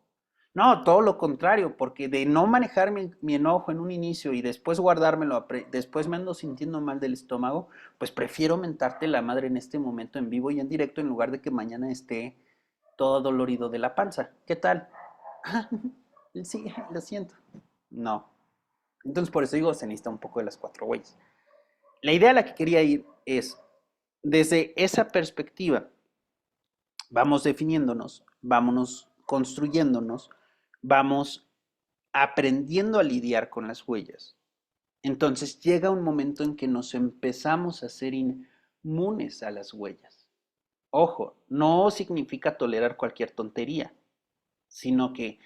No, todo lo contrario, porque de no manejar mi enojo en un inicio y después guardármelo, después me ando sintiendo mal del estómago, pues prefiero mentarte la madre en este momento en vivo y en directo en lugar de que mañana esté todo dolorido de la panza. ¿Qué tal? Sí, lo siento. No. Entonces por eso digo, se necesita un poco de las cuatro huellas. La idea a la que quería ir es, desde esa perspectiva, vamos definiéndonos, vámonos construyéndonos, vamos aprendiendo a lidiar con las huellas. Entonces llega un momento en que nos empezamos a ser inmunes a las huellas. Ojo, no significa tolerar cualquier tontería, sino que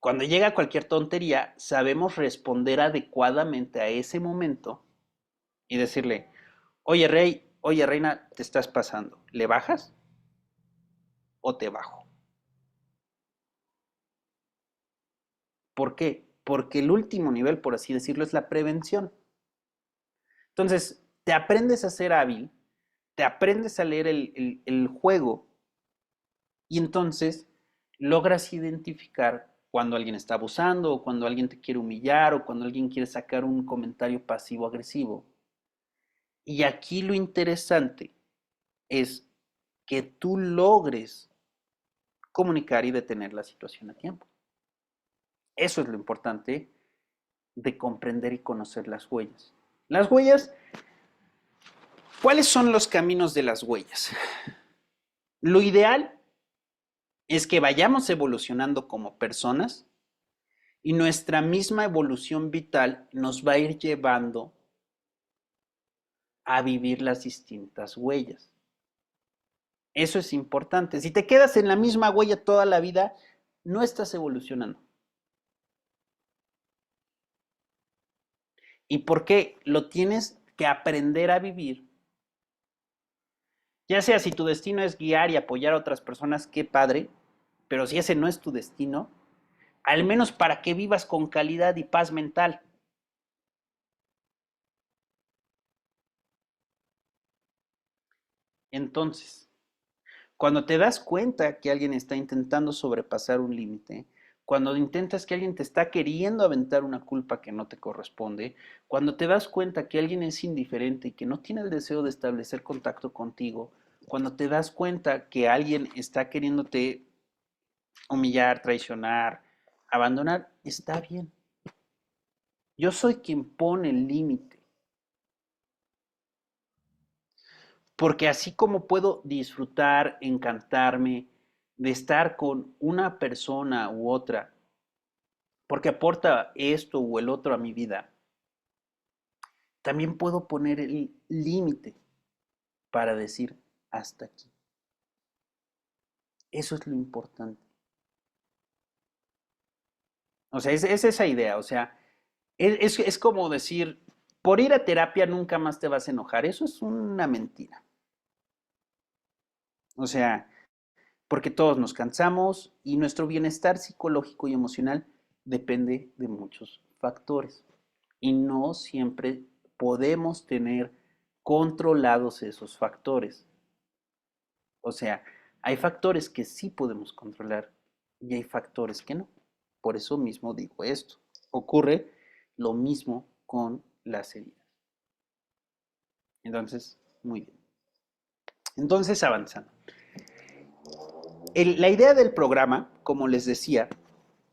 cuando llega cualquier tontería, sabemos responder adecuadamente a ese momento y decirle, oye rey, oye reina, te estás pasando, ¿le bajas o te bajo? ¿Por qué? Porque el último nivel, por así decirlo, es la prevención. Entonces, te aprendes a ser hábil, te aprendes a leer el juego y entonces logras identificar cuando alguien está abusando o cuando alguien te quiere humillar o cuando alguien quiere sacar un comentario pasivo-agresivo. Y aquí lo interesante es que tú logres comunicar y detener la situación a tiempo. Eso es lo importante de comprender y conocer las huellas. Las huellas, ¿cuáles son los caminos de las huellas? Lo ideal es que vayamos evolucionando como personas y nuestra misma evolución vital nos va a ir llevando a vivir las distintas huellas. Eso es importante. Si te quedas en la misma huella toda la vida, no estás evolucionando. ¿Y por qué? Lo tienes que aprender a vivir. Ya sea si tu destino es guiar y apoyar a otras personas, qué padre, pero si ese no es tu destino, al menos para que vivas con calidad y paz mental. Entonces, cuando te das cuenta que alguien está intentando sobrepasar un límite, cuando intentas que alguien te está queriendo aventar una culpa que no te corresponde, cuando te das cuenta que alguien es indiferente y que no tiene el deseo de establecer contacto contigo, cuando te das cuenta que alguien está queriéndote humillar, traicionar, abandonar, está bien. Yo soy quien pone el límite. Porque así como puedo disfrutar, encantarme de estar con una persona u otra, porque aporta esto o el otro a mi vida, también puedo poner el límite para decir hasta aquí. Eso es lo importante. O sea, es esa idea. O sea, es como decir, por ir a terapia nunca más te vas a enojar. Eso es una mentira. O sea, porque todos nos cansamos y nuestro bienestar psicológico y emocional depende de muchos factores. Y no siempre podemos tener controlados esos factores. O sea, hay factores que sí podemos controlar y hay factores que no. Por eso mismo digo esto. Ocurre lo mismo con las heridas. Entonces, muy bien. Entonces, avanzando. La idea del programa, como les decía,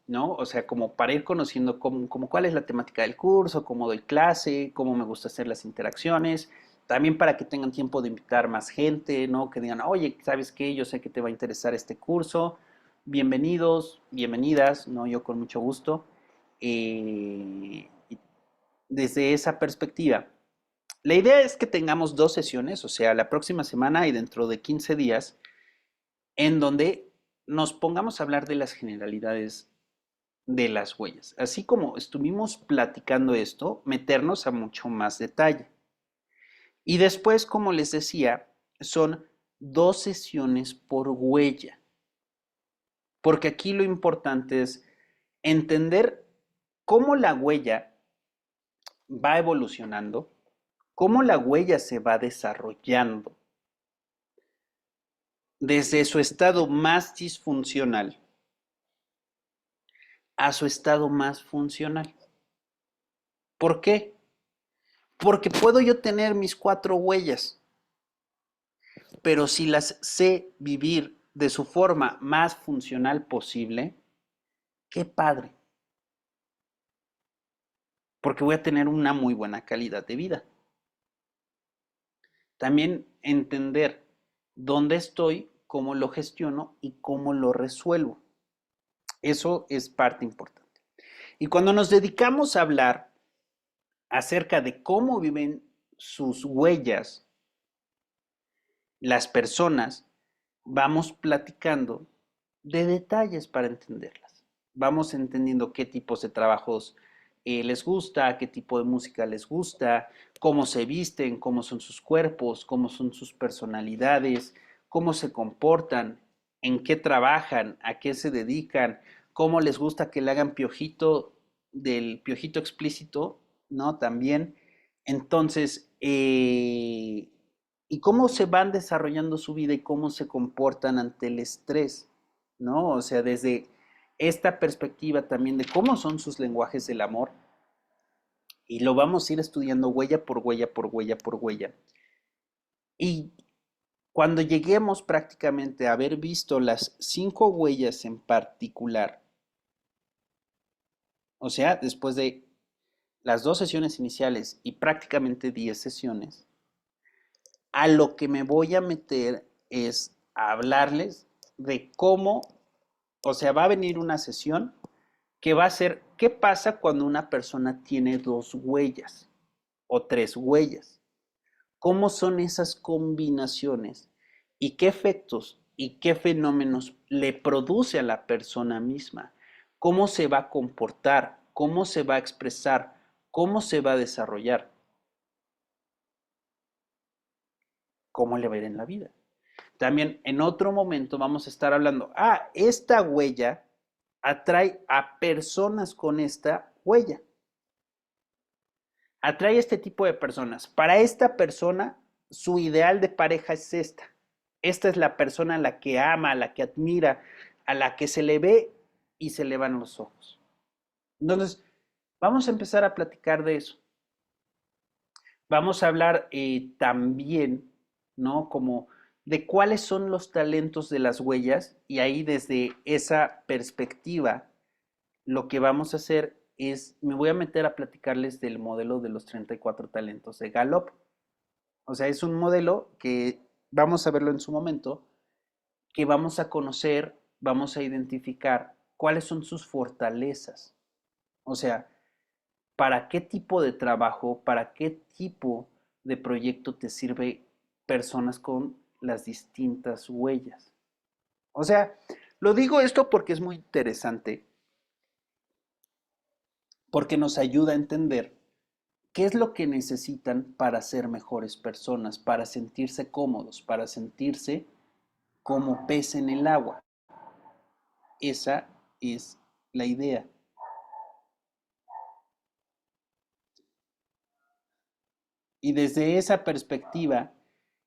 ¿no? O sea, como para ir conociendo como cuál es la temática del curso, cómo doy clase, cómo me gusta hacer las interacciones, también para que tengan tiempo de invitar más gente, ¿no? Que digan, oye, ¿sabes qué? Yo sé que te va a interesar este curso, bienvenidos, bienvenidas, ¿no? Yo con mucho gusto. Desde esa perspectiva, La idea es que tengamos 2 sesiones, o sea, la próxima semana y dentro de 15 días, en donde nos pongamos a hablar de las generalidades de las huellas. Así como estuvimos platicando esto, meternos a mucho más detalle. Y después, como les decía, son 2 sesiones por huella. Porque aquí lo importante es entender cómo la huella va evolucionando, cómo la huella se va desarrollando desde su estado más disfuncional a su estado más funcional. ¿Por qué? Porque puedo yo tener mis 4 huellas, pero si las sé vivir de su forma más funcional posible, qué padre, porque voy a tener una muy buena calidad de vida. También entender dónde estoy, cómo lo gestiono y cómo lo resuelvo. Eso es parte importante. Y cuando nos dedicamos a hablar acerca de cómo viven sus huellas las personas, vamos platicando de detalles para entenderlas. Vamos entendiendo qué tipos de trabajos les gusta, qué tipo de música les gusta, cómo se visten, cómo son sus cuerpos, cómo son sus personalidades, cómo se comportan, en qué trabajan, a qué se dedican, cómo les gusta que le hagan piojito del piojito explícito, ¿no? También. Entonces, y cómo se van desarrollando su vida y cómo se comportan ante el estrés, ¿no? O sea, desde esta perspectiva también de cómo son sus lenguajes del amor, y lo vamos a ir estudiando huella por huella, por huella, por huella. Y cuando lleguemos prácticamente a haber visto las 5 huellas en particular, o sea, después de las 2 sesiones iniciales y prácticamente 10 sesiones, a lo que me voy a meter es a hablarles de cómo, o sea, va a venir una sesión que va a ser, ¿qué pasa cuando una persona tiene 2 huellas o 3 huellas? ¿Cómo son esas combinaciones y qué efectos y qué fenómenos le produce a la persona misma? ¿Cómo se va a comportar? ¿Cómo se va a expresar? ¿Cómo se va a desarrollar? ¿Cómo le va a ir en la vida? También en otro momento vamos a estar hablando, esta huella atrae a personas con esta huella. Atrae a este tipo de personas. Para esta persona, su ideal de pareja es esta. Esta es la persona a la que ama, a la que admira, a la que se le ve y se le van los ojos. Entonces, vamos a empezar a platicar de eso. Vamos a hablar también, ¿no? Como de cuáles son los talentos de las huellas y ahí desde esa perspectiva lo que vamos a hacer es, me voy a meter a platicarles del modelo de los 34 talentos de Gallup. O sea, es un modelo que vamos a verlo en su momento, que vamos a conocer, vamos a identificar cuáles son sus fortalezas. O sea, para qué tipo de trabajo, para qué tipo de proyecto te sirve personas con las distintas huellas. O sea, lo digo esto porque es muy interesante, porque nos ayuda a entender qué es lo que necesitan para ser mejores personas, para sentirse cómodos, para sentirse como pez en el agua. Esa es la idea. Y desde esa perspectiva,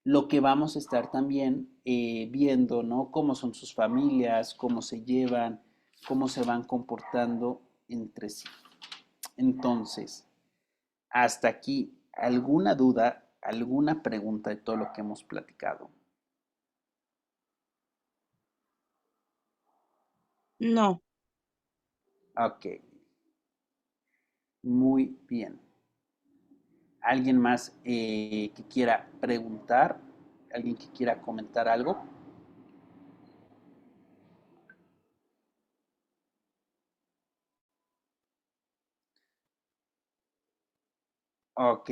lo que vamos a estar también viendo, ¿no? Cómo son sus familias, cómo se llevan, cómo se van comportando entre sí. Entonces, hasta aquí, ¿alguna duda, alguna pregunta de todo lo que hemos platicado? No. Ok, muy bien. ¿Alguien más que quiera preguntar? ¿Alguien que quiera comentar algo? Ok,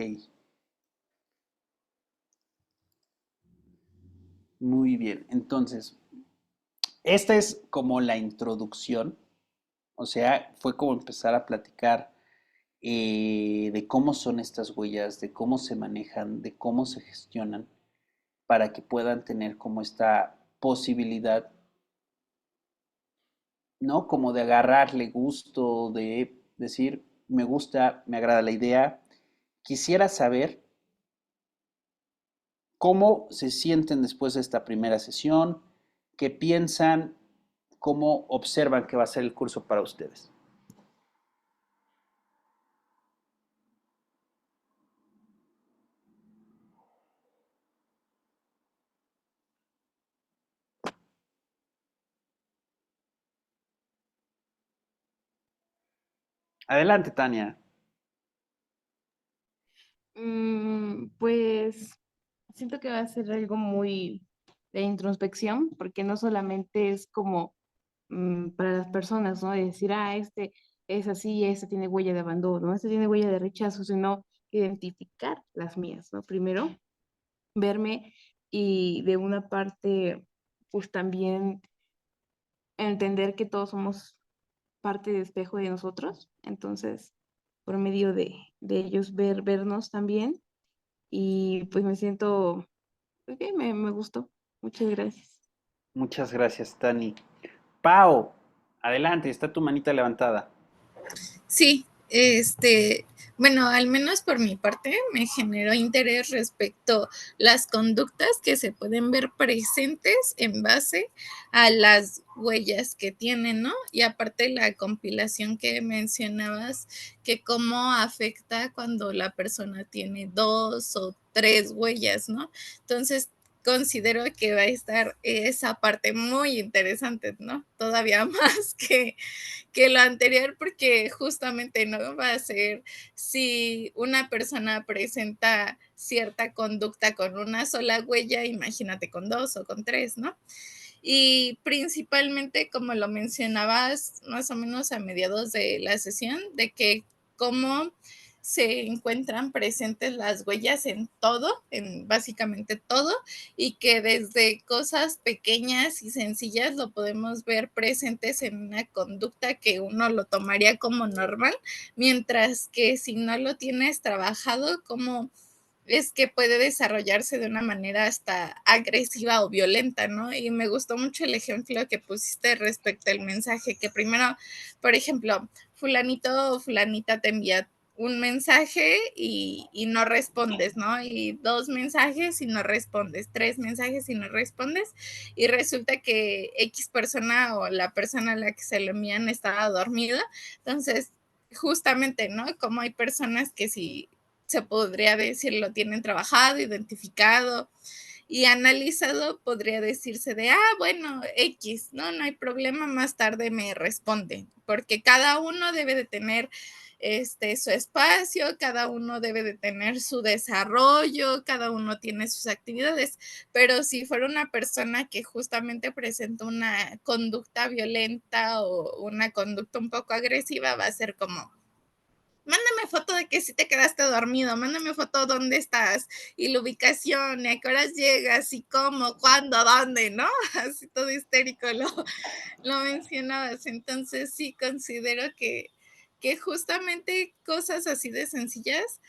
Muy bien. Entonces, esta es como la introducción, o sea, fue como empezar a platicar de cómo son estas huellas, de cómo se manejan, de cómo se gestionan, para que puedan tener como esta posibilidad, ¿no? Como de agarrarle gusto, de decir, me gusta, me agrada la idea. Quisiera saber cómo se sienten después de esta primera sesión, qué piensan, cómo observan que va a ser el curso para ustedes. Adelante, Tania. Pues siento que va a ser algo muy de introspección, porque no solamente es como para las personas, ¿no? De decir, este es así, este tiene huella de abandono, este tiene huella de rechazo, sino identificar las mías, ¿no? Primero, verme y de una parte, pues también entender que todos somos parte de espejo de nosotros, entonces, por medio de ellos vernos también y pues me siento, ok, me gustó. Muchas gracias. Muchas gracias, Tani. Pau, adelante, está tu manita levantada. Sí, bueno, al menos por mi parte me generó interés respecto a las conductas que se pueden ver presentes en base a las huellas que tienen, ¿no? Y aparte la compilación que mencionabas, que cómo afecta cuando la persona tiene 2 o 3 huellas, ¿no? Entonces, considero que va a estar esa parte muy interesante, ¿no? Todavía más que lo anterior, porque justamente no va a ser si una persona presenta cierta conducta con una sola huella, imagínate con 2 o con 3, ¿no? Y principalmente, como lo mencionabas más o menos a mediados de la sesión, de que cómo se encuentran presentes las huellas en todo, en básicamente todo, y que desde cosas pequeñas y sencillas lo podemos ver presentes en una conducta que uno lo tomaría como normal, mientras que si no lo tienes trabajado, como es que puede desarrollarse de una manera hasta agresiva o violenta, ¿no? Y me gustó mucho el ejemplo que pusiste respecto al mensaje, que primero, por ejemplo, fulanito o fulanita te envía un mensaje y no respondes, ¿no? Y 2 mensajes y no respondes, 3 mensajes y no respondes, y resulta que X persona o la persona a la que se lo envían estaba dormida. Entonces, justamente, ¿no? Como hay personas que si se podría decir, lo tienen trabajado, identificado y analizado, podría decirse de, bueno, X, ¿no? No hay problema, más tarde me responde, porque cada uno debe de tener su espacio, cada uno debe de tener su desarrollo, cada uno tiene sus actividades, pero si fuera una persona que justamente presenta una conducta violenta o una conducta un poco agresiva, va a ser como, mándame foto de que sí te quedaste dormido, mándame foto dónde estás y la ubicación, y a qué horas llegas y cómo, cuándo, dónde, ¿no? Así todo histérico lo mencionabas. Entonces sí considero que justamente cosas así de sencillas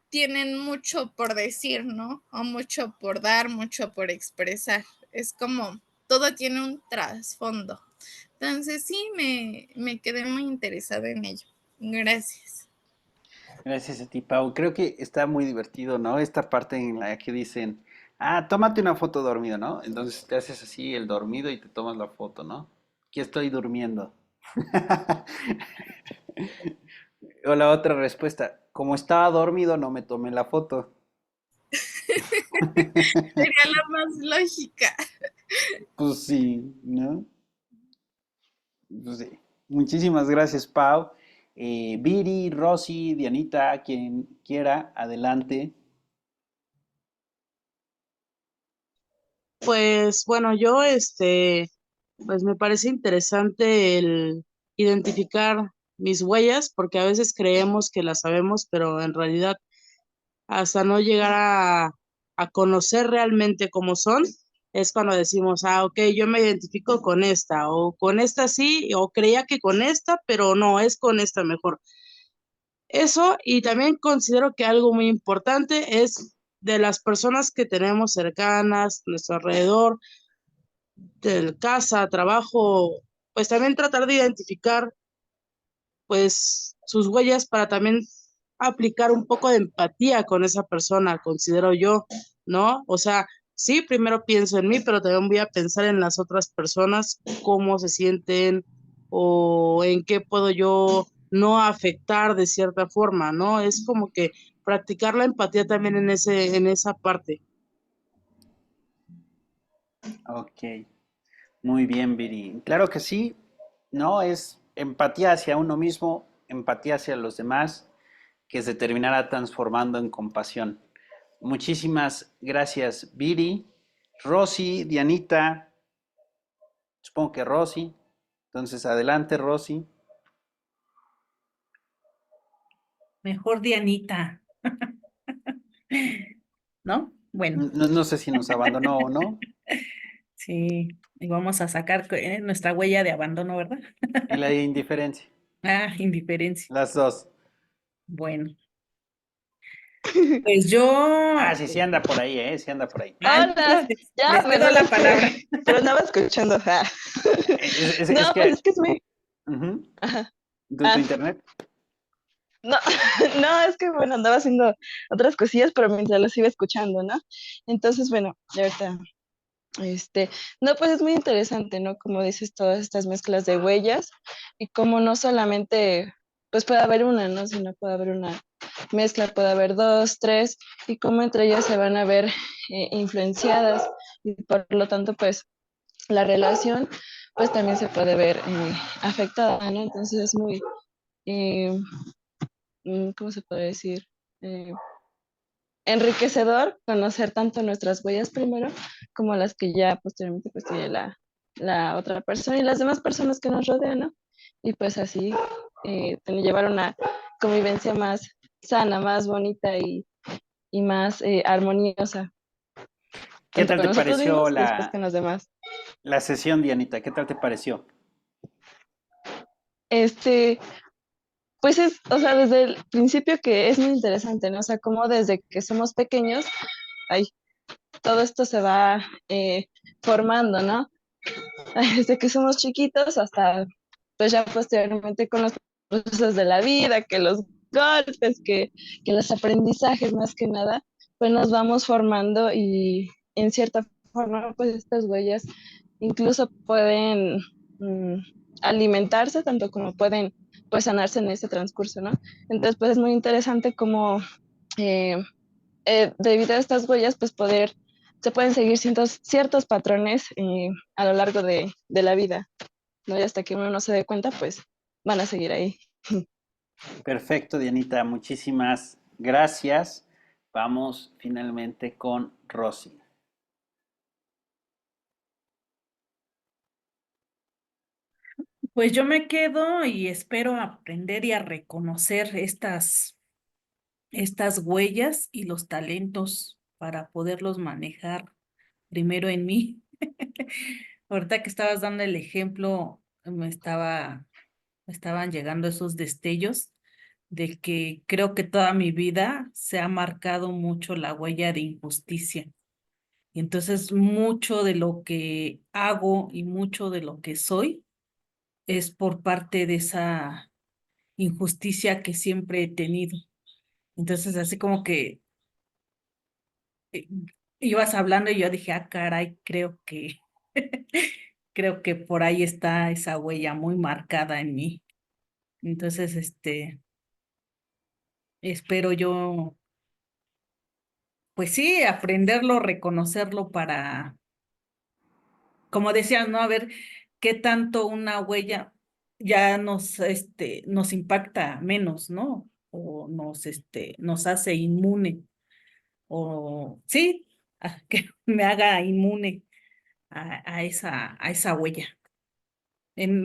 tienen mucho por decir, ¿no? O mucho por dar, mucho por expresar. Es como todo tiene un trasfondo. Entonces sí, me quedé muy interesada en ello. Gracias. Gracias a ti, Pau. Creo que está muy divertido, ¿no? Esta parte en la que dicen, tómate una foto dormido, ¿no? Entonces te haces así el dormido y te tomas la foto, ¿no? Aquí estoy durmiendo. O la otra respuesta, como estaba dormido, no me tomé la foto. Sería la más lógica. Pues sí, ¿no? Pues sí. Muchísimas gracias, Pau. Viri, Rosy, Dianita, quien quiera, adelante. Pues bueno, yo pues me parece interesante el identificar mis huellas, porque a veces creemos que las sabemos, pero en realidad hasta no llegar a conocer realmente cómo son, es cuando decimos, ok, yo me identifico con esta, o con esta sí, o creía que con esta, pero no, es con esta mejor. Eso, y también considero que algo muy importante es de las personas que tenemos cercanas, nuestro alrededor, del casa, trabajo, pues también tratar de identificar pues sus huellas para también aplicar un poco de empatía con esa persona, considero yo, ¿no? O sea, sí, primero pienso en mí, pero también voy a pensar en las otras personas, cómo se sienten o en qué puedo yo no afectar de cierta forma, ¿no? Es como que practicar la empatía también en esa parte. Ok, muy bien, Viri. Claro que sí, ¿no? Es empatía hacia uno mismo, empatía hacia los demás, que se terminará transformando en compasión. Muchísimas gracias, Viri. Rosy, Dianita, supongo que Rosy. Entonces, adelante, Rosy. Mejor Dianita, ¿no? Bueno, No, no sé si nos abandonó o no. sí, y vamos a sacar nuestra huella de abandono, ¿verdad? Y la indiferencia. Ah, indiferencia. Las dos. Bueno, pues yo, Ah, sí, sí anda por ahí, ¿eh? Sí anda por ahí. entonces Hola, ya les me cedo la palabra. regresé, pero andaba escuchando. No, Es pues que... es que es muy... ujú. Ajá. Tu Ah, internet? no, no, es que bueno, andaba haciendo otras cosillas, pero mientras las iba escuchando, ¿no? Entonces, bueno, ya ahorita, este, no, pues es muy interesante, ¿no? Como dices, todas estas mezclas de huellas y como no solamente, pues puede haber una, ¿no? Sino puede haber una mezcla, puede haber dos, tres, y cómo entre ellas se van a ver influenciadas y por lo tanto, pues la relación, pues también se puede ver afectada, ¿no? Entonces es muy, eh, ¿cómo se puede decir? Eh, enriquecedor conocer tanto nuestras huellas primero como las que ya posteriormente pues tiene la otra persona y las demás personas que nos rodean, ¿no? Y pues así llevar una convivencia más sana, más bonita y más armoniosa, ¿Qué tanto tal con te nosotros pareció mismos y después con los demás. la sesión, Dianita? ¿Qué tal te pareció? Este, pues es, o sea, desde el principio que es muy interesante, ¿no? O sea, como desde que somos pequeños, ay, todo esto se va formando, ¿no? Desde que somos chiquitos hasta, pues ya posteriormente con los procesos de la vida, que los golpes, que los aprendizajes más que nada, pues nos vamos formando y en cierta forma, pues estas huellas incluso pueden mm, alimentarse, tanto como pueden, pues sanarse en ese transcurso, ¿no? Entonces, pues es muy interesante como eh, debido a estas huellas, pues se pueden seguir ciertos patrones a lo largo de la vida, ¿no? Y hasta que uno no se dé cuenta, pues van a seguir ahí. Perfecto, Dianita, muchísimas gracias. Vamos finalmente con Rosy. Pues yo me quedo y espero aprender y a reconocer estas huellas y los talentos para poderlos manejar primero en mí. Ahorita que estabas dando el ejemplo, me estaban llegando esos destellos de que creo que toda mi vida se ha marcado mucho la huella de injusticia. Y entonces mucho de lo que hago y mucho de lo que soy es por parte de esa injusticia que siempre he tenido. Entonces, así como que eh, ibas hablando y yo dije, ah, caray, creo que por ahí está esa huella muy marcada en mí. Entonces, espero yo, pues sí, aprenderlo, reconocerlo para, como decías, ¿no? A ver qué tanto una huella ya nos impacta menos, ¿no? O nos hace inmune, o sí, que me haga inmune a esa huella.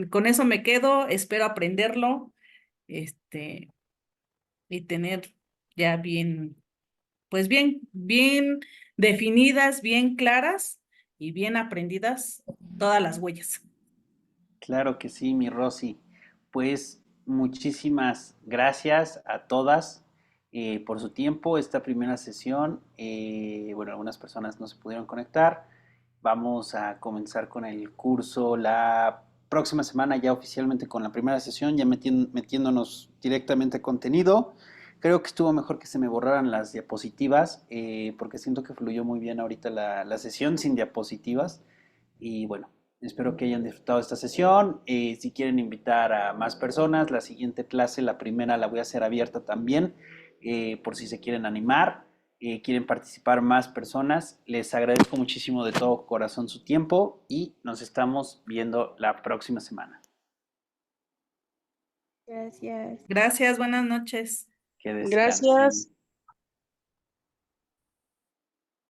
Con eso me quedo, espero aprenderlo, este, y tener ya bien pues bien definidas, bien claras y bien aprendidas todas las huellas. Claro que sí, mi Rosy. Pues muchísimas gracias a todas por su tiempo. Esta primera sesión, bueno, algunas personas no se pudieron conectar. Vamos a comenzar con el curso la próxima semana ya oficialmente con la primera sesión, ya metiéndonos directamente a contenido. Creo que estuvo mejor que se me borraran las diapositivas, porque siento que fluyó muy bien ahorita la sesión sin diapositivas. Y bueno, espero que hayan disfrutado esta sesión. Si quieren invitar a más personas, la siguiente clase, la primera, la voy a hacer abierta también, por si se quieren animar, quieren participar más personas. Les agradezco muchísimo de todo corazón su tiempo y nos estamos viendo la próxima semana. Gracias. Gracias, buenas noches. Que descansen. Gracias.